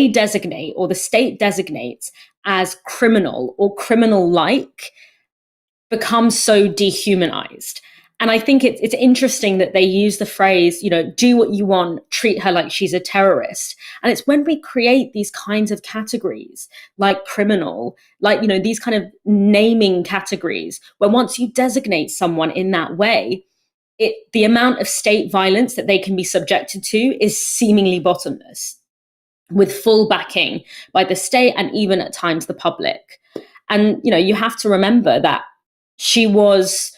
Speaker 2: designate, or the state designates as criminal or criminal-like, becomes so dehumanized. And I think it's interesting that they use the phrase, you know, do what you want, treat her like she's a terrorist. And it's when we create these kinds of categories, like criminal, like, you know, these kind of naming categories, where once you designate someone in that way, the amount of state violence that they can be subjected to is seemingly bottomless, with full backing by the state and even at times the public. And, you know, you have to remember that she was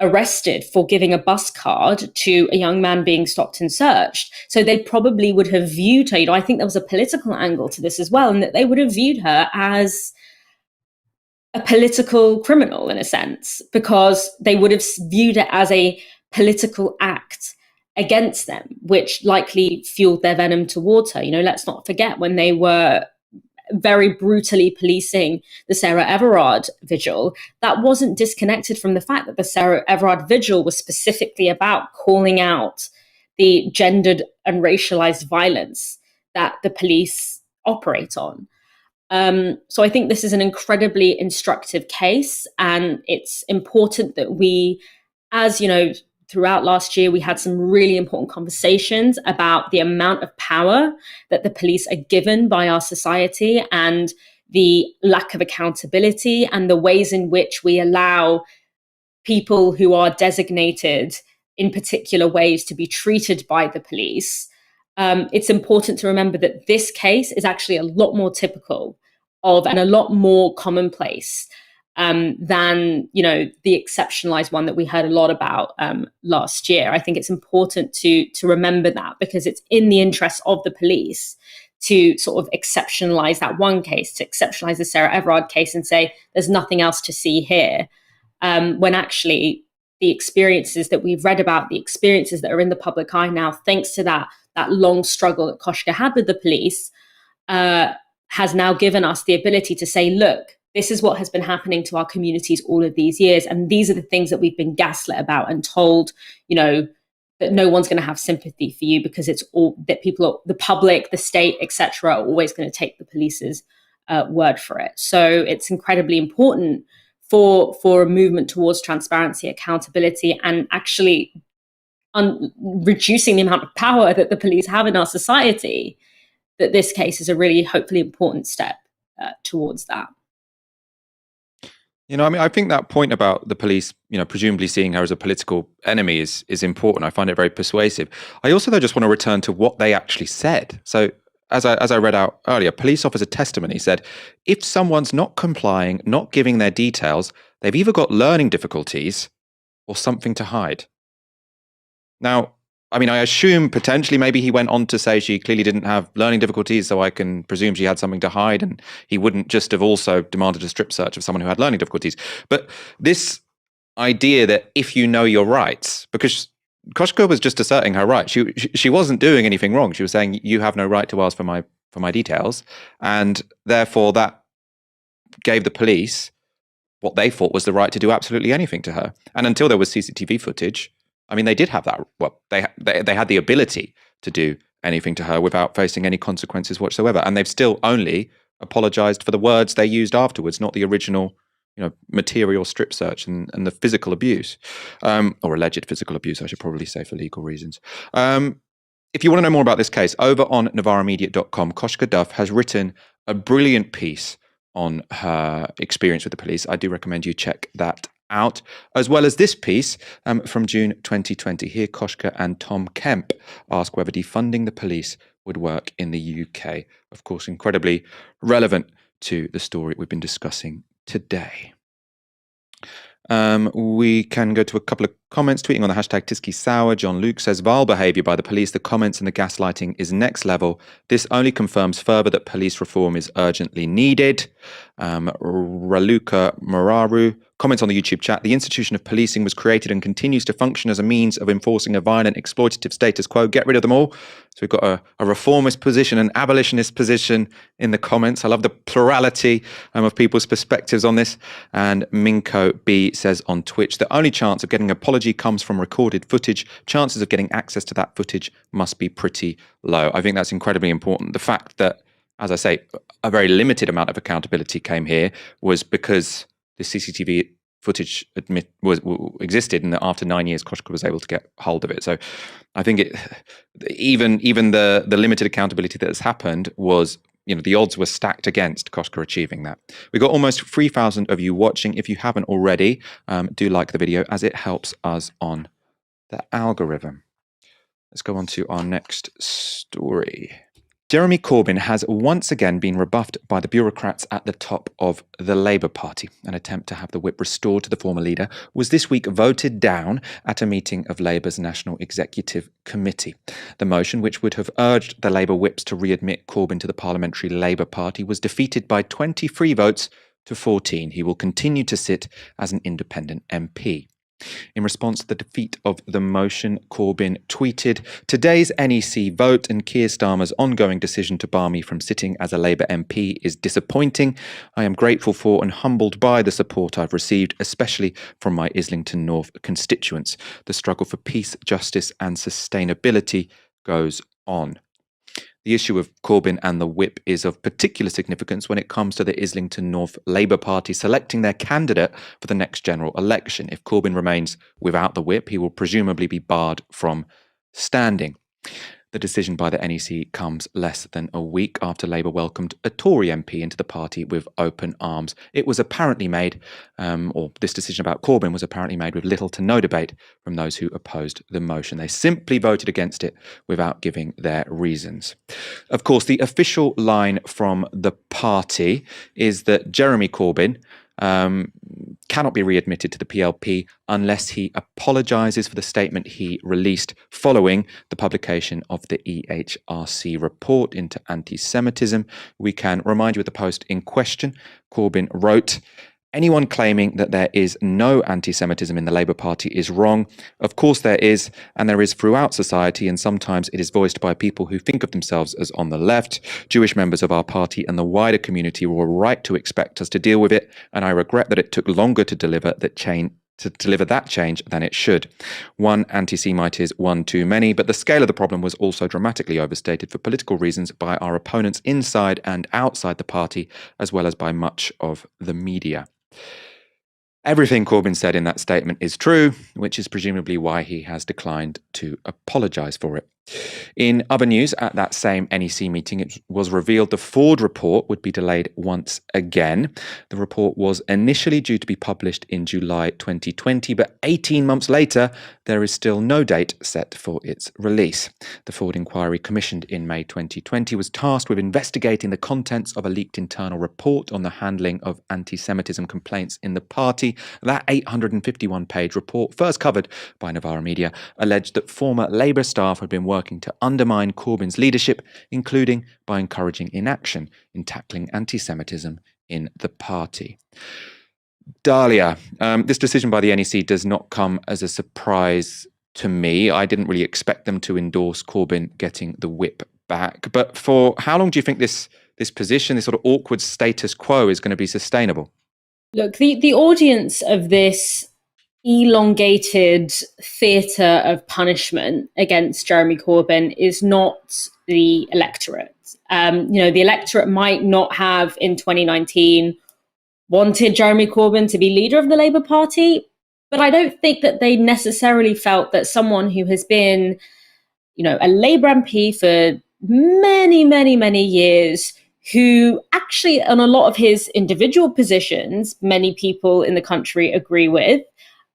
Speaker 2: arrested for giving a bus card to a young man being stopped and searched. So they probably would have viewed her, you know, I think there was a political angle to this as well, and that they would have viewed her as a political criminal in a sense, because they would have viewed it as a political act against them, which likely fueled their venom towards her. You know, let's not forget when they were very brutally policing the Sarah Everard vigil, that wasn't disconnected from the fact that the Sarah Everard vigil was specifically about calling out the gendered and racialized violence that the police operate on. So I think this is an incredibly instructive case, and it's important that we, as you know, throughout last year, we had some really important conversations about the amount of power that the police are given by our society and the lack of accountability and the ways in which we allow people who are designated in particular ways to be treated by the police. It's important to remember that this case is actually a lot more typical of and a lot more commonplace than, you know, the exceptionalized one that we heard a lot about last year. I think it's important to remember that, because it's in the interest of the police to sort of exceptionalize that one case, to exceptionalize the Sarah Everard case and say there's nothing else to see here, when actually the experiences that we've read about, the experiences that are in the public eye now, thanks to that long struggle that Koshka had with the police, has now given us the ability to say, look, this is what has been happening to our communities all of these years. And these are the things that we've been gaslit about and told, you know, that no one's going to have sympathy for you because it's all that people, the public, the state, etc., are always going to take the police's word for it. So it's incredibly important for a movement towards transparency, accountability, and actually reducing the amount of power that the police have in our society, that this case is a really hopefully important step towards that.
Speaker 1: You know, I mean, I think that point about the police, you know, presumably seeing her as a political enemy is important. I find it very persuasive. I also, though, just want to return to what they actually said. So as I read out earlier, police officer testimony said, if someone's not complying, not giving their details, they've either got learning difficulties or something to hide. Now, I mean, I assume potentially maybe he went on to say she clearly didn't have learning difficulties, so I can presume she had something to hide, and he wouldn't just have also demanded a strip search of someone who had learning difficulties. But this idea that if you know your rights, because Koshka was just asserting her right. She wasn't doing anything wrong. She was saying, you have no right to ask for my details, and therefore that gave the police what they thought was the right to do absolutely anything to her. And until there was CCTV footage, I mean, they did have that. Well, they had the ability to do anything to her without facing any consequences whatsoever. And they've still only apologized for the words they used afterwards, not the original, you know, material strip search and the physical abuse, or alleged physical abuse, I should probably say, for legal reasons. If you want to know more about this case, over on novaramedia.com, Koshka Duff has written a brilliant piece on her experience with the police. I do recommend you check that out, as well as this piece from June 2020. Here, Koshka and Tom Kemp ask whether defunding the police would work in the UK. Of course, incredibly relevant to the story we've been discussing today. We can go to a couple of comments tweeting on the hashtag Tisky Sour. John Luke says, vile behaviour by the police, the comments and the gaslighting is next level. This only confirms further that police reform is urgently needed. Raluca Mararu comments on the YouTube chat, the institution of policing was created and continues to function as a means of enforcing a violent, exploitative status quo. Get rid of them all. So we've got a reformist position, an abolitionist position in the comments. I love the plurality of people's perspectives on this. And Minko B says on Twitch, the only chance of getting an apology comes from recorded footage. Chances of getting access to that footage must be pretty low. I think that's incredibly important. The fact that, as I say, a very limited amount of accountability came here was because the CCTV footage existed, and that after 9 years, Koshka was able to get hold of it. So I think even the limited accountability that has happened was, you know, the odds were stacked against Koshka achieving that. We got almost 3,000 of you watching. If you haven't already, do like the video, as it helps us on the algorithm. Let's go on to our next story. Jeremy Corbyn has once again been rebuffed by the bureaucrats at the top of the Labour Party. An attempt to have the whip restored to the former leader was this week voted down at a meeting of Labour's National Executive Committee. The motion, which would have urged the Labour whips to readmit Corbyn to the Parliamentary Labour Party, was defeated by 23 votes to 14. He will continue to sit as an independent MP. In response to the defeat of the motion, Corbyn tweeted, "Today's NEC vote and Keir Starmer's ongoing decision to bar me from sitting as a Labour MP is disappointing. I am grateful for and humbled by the support I've received, especially from my Islington North constituents. The struggle for peace, justice and sustainability goes on." The issue of Corbyn and the whip is of particular significance when it comes to the Islington North Labour Party selecting their candidate for the next general election. If Corbyn remains without the whip, he will presumably be barred from standing. The decision by the NEC comes less than a week after Labour welcomed a Tory MP into the party with open arms. It was apparently made, or this decision about Corbyn was apparently made with little to no debate from those who opposed the motion. They simply voted against it without giving their reasons. Of course, the official line from the party is that Jeremy Corbyn cannot be readmitted to the PLP unless he apologises for the statement he released following the publication of the EHRC report into anti-Semitism. We can remind you of the post in question. Corbyn wrote, "Anyone claiming that there is no anti-Semitism in the Labour Party is wrong. Of course there is, and there is throughout society, and sometimes it is voiced by people who think of themselves as on the left. Jewish members of our party and the wider community were right to expect us to deal with it, and I regret that it took longer to deliver that change than it should. One anti-Semite is one too many, but the scale of the problem was also dramatically overstated for political reasons by our opponents inside and outside the party, as well as by much of the media." Everything Corbyn said in that statement is true, which is presumably why he has declined to apologise for it. In other news, at that same NEC meeting, it was revealed the Ford report would be delayed once again. The report was initially due to be published in July 2020, but 18 months later, there is still no date set for its release. The Ford inquiry, commissioned in May 2020, was tasked with investigating the contents of a leaked internal report on the handling of anti-Semitism complaints in the party. That 851-page report, first covered by Novara Media, alleged that former Labour staff had been working to undermine Corbyn's leadership, including by encouraging inaction in tackling anti-Semitism in the party. Dalia, this decision by the NEC does not come as a surprise to me. I didn't really expect them to endorse Corbyn getting the whip back. But for how long do you think this position, this sort of awkward status quo, is going to be sustainable?
Speaker 2: Look, the audience of this elongated theatre of punishment against Jeremy Corbyn is not the electorate. The electorate might not have in 2019 wanted Jeremy Corbyn to be leader of the Labour Party, but I don't think that they necessarily felt that someone who has been, a Labour MP for many, many, many years, who actually on a lot of his individual positions, many people in the country agree with,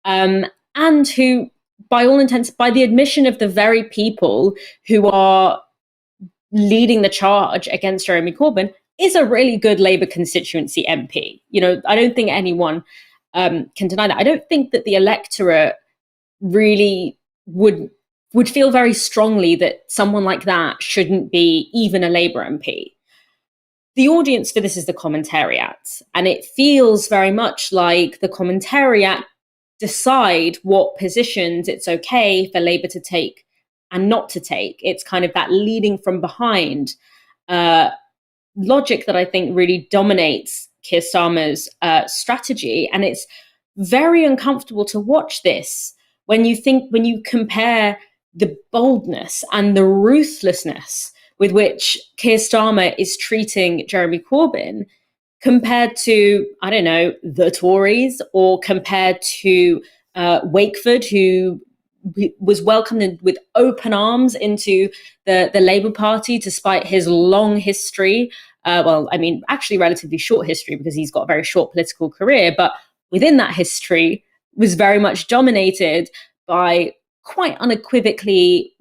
Speaker 2: and who, by all intents, by the admission of the very people who are leading the charge against Jeremy Corbyn, is a really good Labour constituency MP. I don't think anyone can deny that. I don't think that the electorate really would feel very strongly that someone like that shouldn't be even a Labour MP. The audience for this is the commentariat, and it feels very much like the commentariat decide what positions it's okay for Labour to take and not to take. It's kind of that leading from behind logic that I think really dominates Keir Starmer's strategy. And it's very uncomfortable to watch this when you compare the boldness and the ruthlessness with which Keir Starmer is treating Jeremy Corbyn compared to, I don't know, the Tories, or compared to Wakeford, who was welcomed with open arms into the Labour Party, despite his long history. Actually relatively short history, because he's got a very short political career, but within that history was very much dominated by quite unequivocally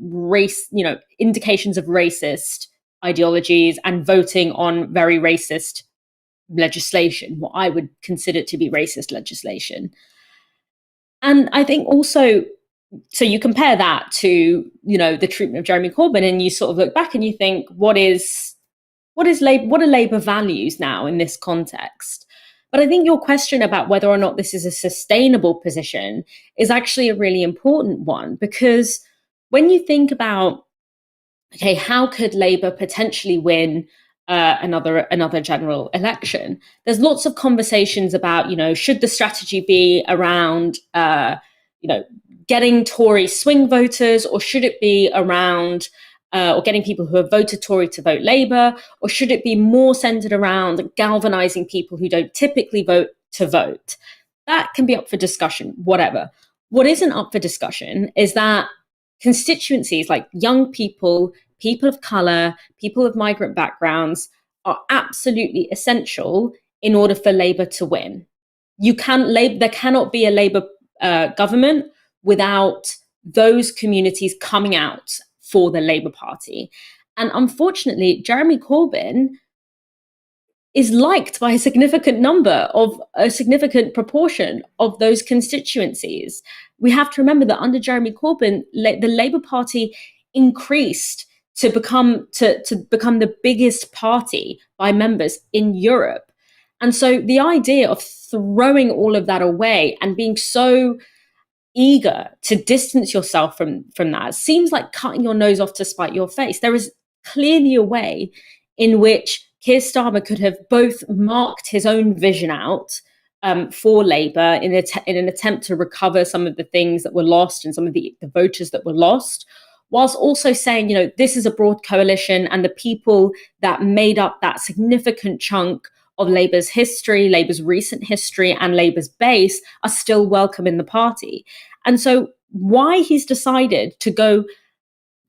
Speaker 2: indications of racist ideologies and voting on very racist legislation, what I would consider to be racist legislation. And I think also, so you compare that to, the treatment of Jeremy Corbyn, and you sort of look back and you think, what are Labour values now in this context? But I think your question about whether or not this is a sustainable position is actually a really important one, because when you think about, okay, how could Labour potentially win another general election? There's lots of conversations about, should the strategy be around, getting Tory swing voters, or should it be around or getting people who have voted Tory to vote Labour, or should it be more centred around galvanising people who don't typically vote to vote? That can be up for discussion, whatever. What isn't up for discussion is that constituencies like young people, people of colour, people of migrant backgrounds are absolutely essential in order for Labour to win. There cannot be a Labour government without those communities coming out for the Labour Party. And unfortunately, Jeremy Corbyn is liked by a significant proportion of those constituencies. We have to remember that under Jeremy Corbyn, the Labour Party increased to become the biggest party by members in Europe. And so the idea of throwing all of that away and being so eager to distance yourself from that seems like cutting your nose off to spite your face. There is clearly a way in which Keir Starmer could have both marked his own vision out for Labour in an attempt to recover some of the things that were lost and some of the voters that were lost, whilst also saying, this is a broad coalition and the people that made up that significant chunk of Labour's history, Labour's recent history, and Labour's base are still welcome in the party. And so why he's decided to go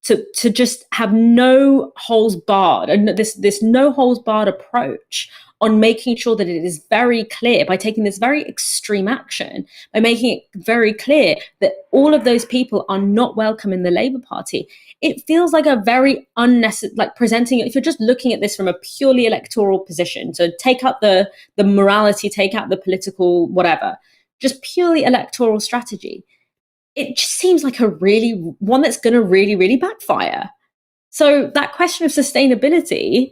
Speaker 2: to just have no holes barred, and this no holes barred approach on making sure that it is very clear, by taking this very extreme action, by making it very clear that all of those people are not welcome in the Labour Party, it feels like a very unnecessary, like presenting it, if you're just looking at this from a purely electoral position, so take out the morality, take out the political whatever, just purely electoral strategy, it just seems like one that's going to really, really backfire. So that question of sustainability,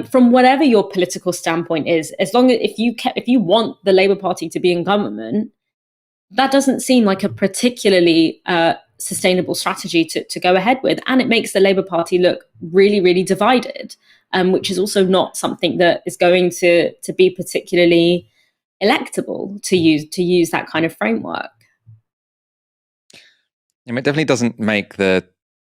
Speaker 2: from whatever your political standpoint is, as long as if you want the Labour Party to be in government, that doesn't seem like a particularly sustainable strategy to go ahead with, and it makes the Labour Party look really, really divided, which is also not something that is going to be particularly electable to use that kind of framework.
Speaker 1: It definitely doesn't make the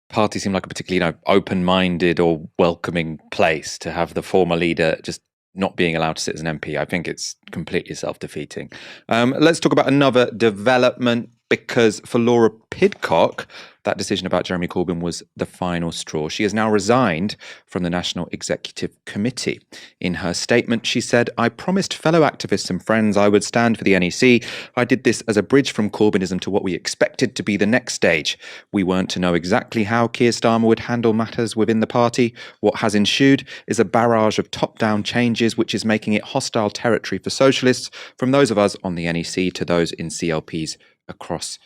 Speaker 1: party seem like a particularly open-minded or welcoming place to have the former leader just not being allowed to sit as an MP. I think it's completely self-defeating. Let's talk about another development, because for Laura Pidcock, that decision about Jeremy Corbyn was the final straw. She has now resigned from the National Executive Committee. In her statement, she said, "I promised fellow activists and friends I would stand for the NEC. I did this as a bridge from Corbynism to what we expected to be the next stage. We weren't to know exactly how Keir Starmer would handle matters within the party. What has ensued is a barrage of top-down changes, which is making it hostile territory for socialists, from those of us on the NEC to those in CLPs across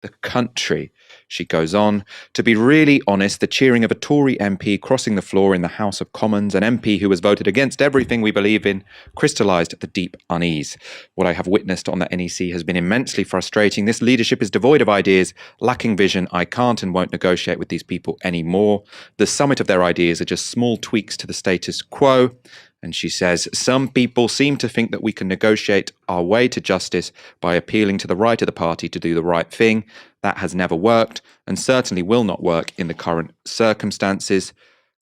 Speaker 1: the country." She goes on, "To be really honest, the cheering of a Tory MP crossing the floor in the House of Commons, an MP who has voted against everything we believe in, crystallised the deep unease. What I have witnessed on the NEC has been immensely frustrating. This leadership is devoid of ideas, lacking vision. I can't and won't negotiate with these people anymore. The summit of their ideas are just small tweaks to the status quo." And she says, "Some people seem to think that we can negotiate our way to justice by appealing to the right of the party to do the right thing. That has never worked and certainly will not work in the current circumstances."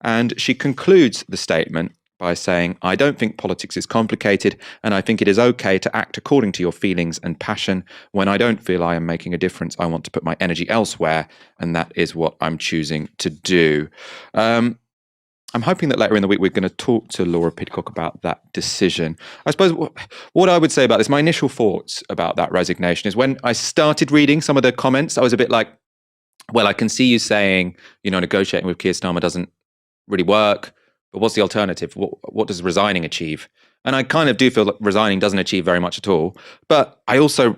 Speaker 1: And she concludes the statement by saying, "I don't think politics is complicated, and I think it is okay to act according to your feelings and passion. When I don't feel I am making a difference, I want to put my energy elsewhere, and that is what I'm choosing to do." I'm hoping that later in the week we're going to talk to Laura Pidcock about that decision. I suppose what I would say about this, my initial thoughts about that resignation is when I started reading some of the comments, I was a bit like, well, I can see you saying, negotiating with Keir Starmer doesn't really work, but what's the alternative? What does resigning achieve? And I kind of do feel that resigning doesn't achieve very much at all. But I also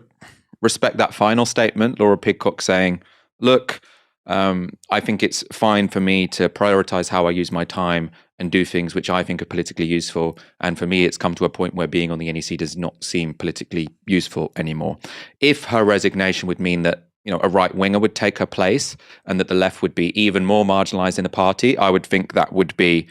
Speaker 1: respect that final statement, Laura Pidcock saying, look, I think it's fine for me to prioritise how I use my time and do things which I think are politically useful. And for me, it's come to a point where being on the NEC does not seem politically useful anymore. If her resignation would mean that a right winger would take her place and that the left would be even more marginalised in the party, I would think that would be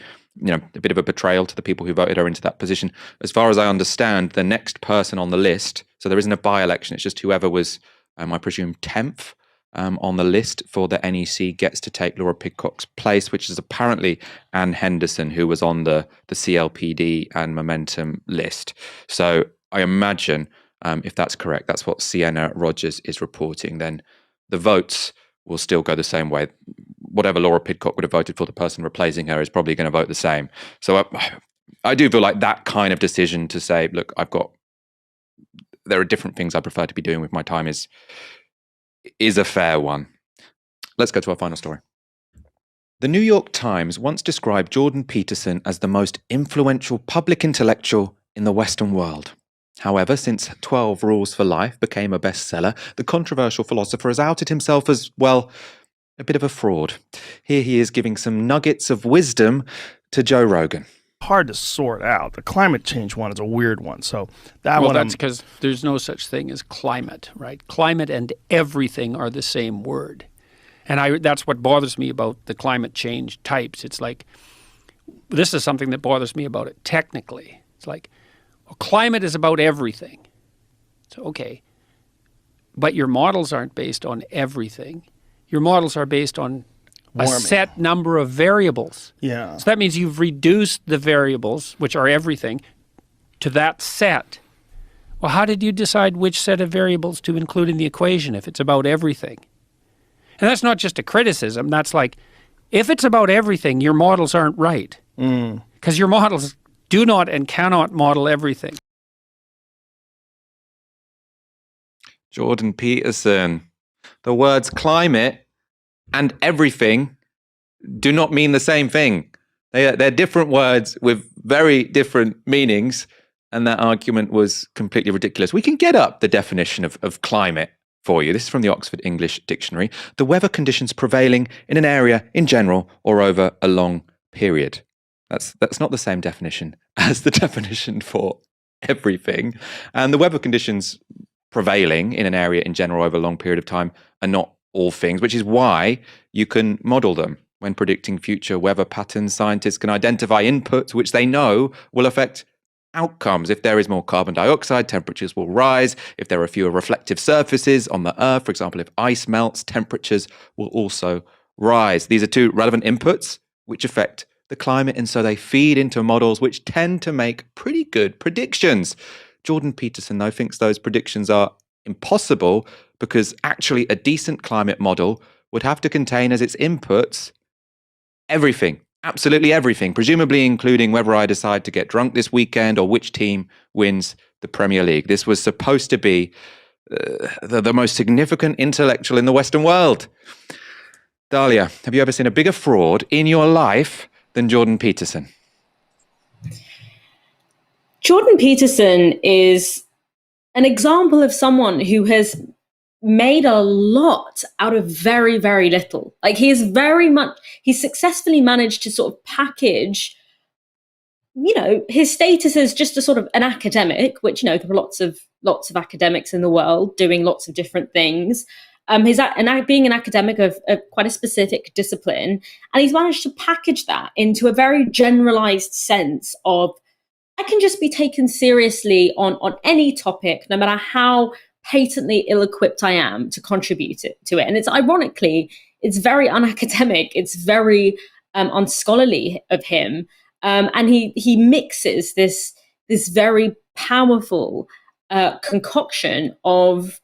Speaker 1: a bit of a betrayal to the people who voted her into that position. As far as I understand, the next person on the list, so there isn't a by-election, it's just whoever was, I presume, 10th on the list for the NEC gets to take Laura Pidcock's place, which is apparently Anne Henderson, who was on the CLPD and Momentum list. So I imagine, if that's correct, that's what Sienna Rogers is reporting, then the votes will still go the same way. Whatever Laura Pidcock would have voted for, the person replacing her is probably going to vote the same. So I do feel like that kind of decision to say, look, there are different things I prefer to be doing with my time is a fair one. Let's go to our final story. The New York Times once described Jordan Peterson as the most influential public intellectual in the Western world. However, since 12 Rules for Life became a bestseller, the controversial philosopher has outed himself as, well, a bit of a fraud. Here he is giving some nuggets of wisdom to Joe Rogan.
Speaker 19: Hard to sort out. The climate change one is a weird one. So
Speaker 20: that's because there's no such thing as climate, right? Climate and everything are the same word. And that's what bothers me about the climate change types. It's like, this is something that bothers me about it technically. It's like, climate is about everything. So, okay. But your models aren't based on everything. Your models are based on a set number of variables.
Speaker 19: Yeah.
Speaker 20: So that means you've reduced the variables, which are everything, to that set. Well, how did you decide which set of variables to include in the equation if it's about everything? And that's not just a criticism. That's like, if it's about everything, your models aren't right. Because your models do not and cannot model everything.
Speaker 1: Jordan Peterson. The words climate and everything do not mean the same thing. They're different words with very different meanings, and that argument was completely ridiculous. We can get up the definition of climate for you. This is from the Oxford English Dictionary. The weather conditions prevailing in an area in general or over a long period. That's not the same definition as the definition for everything. And the weather conditions prevailing in an area in general over a long period of time are not all things, which is why you can model them. When predicting future weather patterns, scientists can identify inputs which they know will affect outcomes. If there is more carbon dioxide, temperatures will rise. If there are fewer reflective surfaces on the Earth, for example, if ice melts, temperatures will also rise. These are two relevant inputs which affect the climate, and so they feed into models which tend to make pretty good predictions. Jordan Peterson, though, thinks those predictions are impossible because actually a decent climate model would have to contain as its inputs everything, absolutely everything, presumably including whether I decide to get drunk this weekend or which team wins the Premier League. This was supposed to be the most significant intellectual in the Western world. Dalia, have you ever seen a bigger fraud in your life than Jordan Peterson?
Speaker 2: Jordan Peterson is an example of someone who has made a lot out of very, very little. Like he's successfully managed to sort of package, his status as just a sort of an academic, which, there are lots of academics in the world doing lots of different things. Being an academic of quite a specific discipline, and he's managed to package that into a very generalized sense of, I can just be taken seriously on any topic, no matter how patently ill-equipped I am to contribute to it. And it's very unacademic. It's very unscholarly of him. And he mixes this very powerful concoction of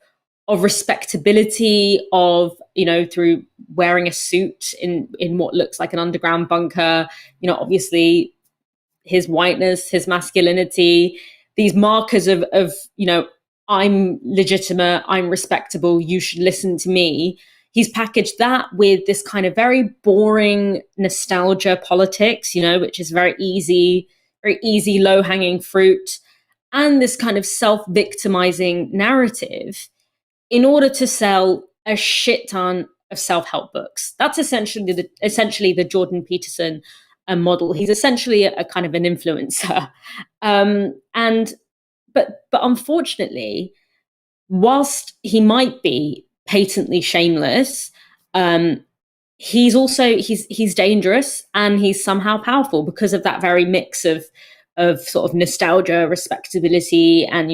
Speaker 2: respectability, through wearing a suit in what looks like an underground bunker, obviously his whiteness, his masculinity, these markers of I'm legitimate, I'm respectable, you should listen to me. He's packaged that with this kind of very boring nostalgia politics, which is very easy, low-hanging fruit, and this kind of self-victimizing narrative in order to sell a shit ton of self-help books. That's essentially the Jordan Peterson a model. He's essentially a kind of an influencer. But unfortunately, whilst he might be patently shameless, he's also he's dangerous, and he's somehow powerful because of that very mix of sort of nostalgia, respectability, and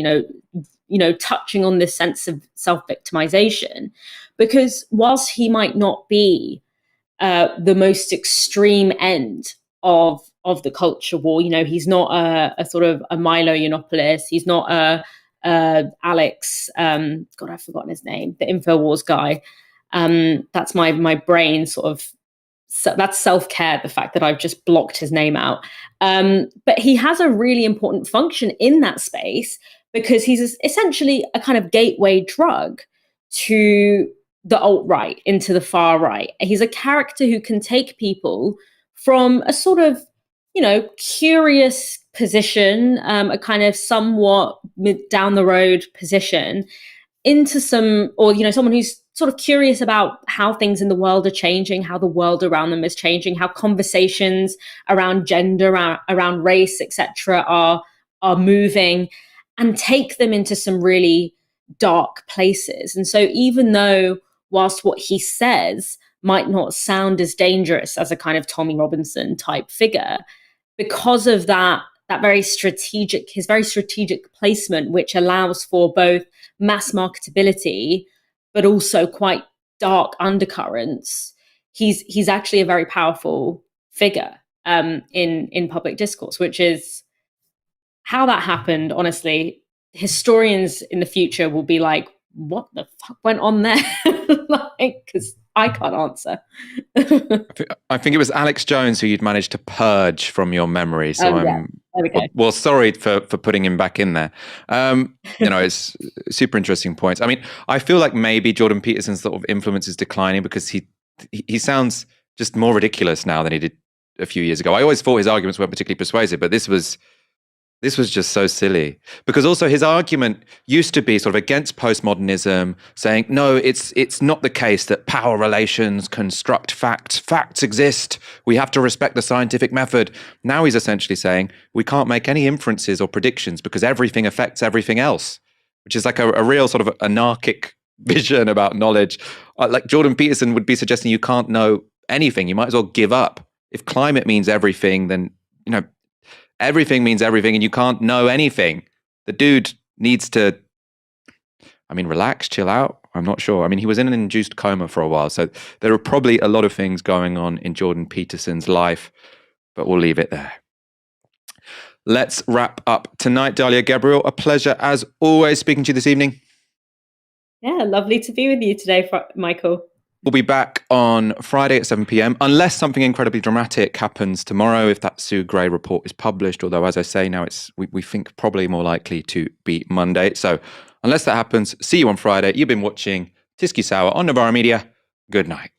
Speaker 2: touching on this sense of self-victimization. Because whilst he might not be the most extreme end of the culture war, he's not a sort of a Milo Yiannopoulos, he's not a Alex, God, I've forgotten his name, the InfoWars guy. That's my brain sort of, that's self-care, the fact that I've just blocked his name out. But he has a really important function in that space because he's essentially a kind of gateway drug to the alt-right, into the far right. He's a character who can take people from a sort of, curious position, a kind of somewhat down the road position, into someone who's sort of curious about how things in the world are changing, how the world around them is changing, how conversations around gender, around race, etc., are moving, and take them into some really dark places. And so even though whilst what he says might not sound as dangerous as a kind of Tommy Robinson type figure, because of his very strategic placement, which allows for both mass marketability, but also quite dark undercurrents, he's actually a very powerful figure in public discourse, which is how that happened. Honestly, historians in the future will be like, what the fuck went on there? Because I can't answer.
Speaker 1: I think it was Alex Jones who you'd managed to purge from your memory. So well, sorry for putting him back in there. It's super interesting points. I mean, I feel like maybe Jordan Peterson's sort of influence is declining because he sounds just more ridiculous now than he did a few years ago. I always thought his arguments weren't particularly persuasive, but this was just so silly, because also his argument used to be sort of against postmodernism, saying, no, it's not the case that power relations construct facts. Facts exist. We have to respect the scientific method. Now he's essentially saying we can't make any inferences or predictions because everything affects everything else, which is like a real sort of anarchic vision about knowledge. Like Jordan Peterson would be suggesting you can't know anything. You might as well give up. If climate means everything, then, everything means everything and you can't know anything. The dude needs to, relax, chill out. I'm not sure. He was in an induced coma for a while. So there are probably a lot of things going on in Jordan Peterson's life, but we'll leave it there. Let's wrap up tonight. Dalia Gebrial, a pleasure as always speaking to you this evening.
Speaker 2: Yeah, lovely to be with you today, Michael.
Speaker 1: We'll be back on Friday at 7 p.m, unless something incredibly dramatic happens tomorrow, if that Sue Gray report is published. Although, as I say, now we think probably more likely to be Monday. So unless that happens, see you on Friday. You've been watching Tisky Sour on Novara Media. Good night.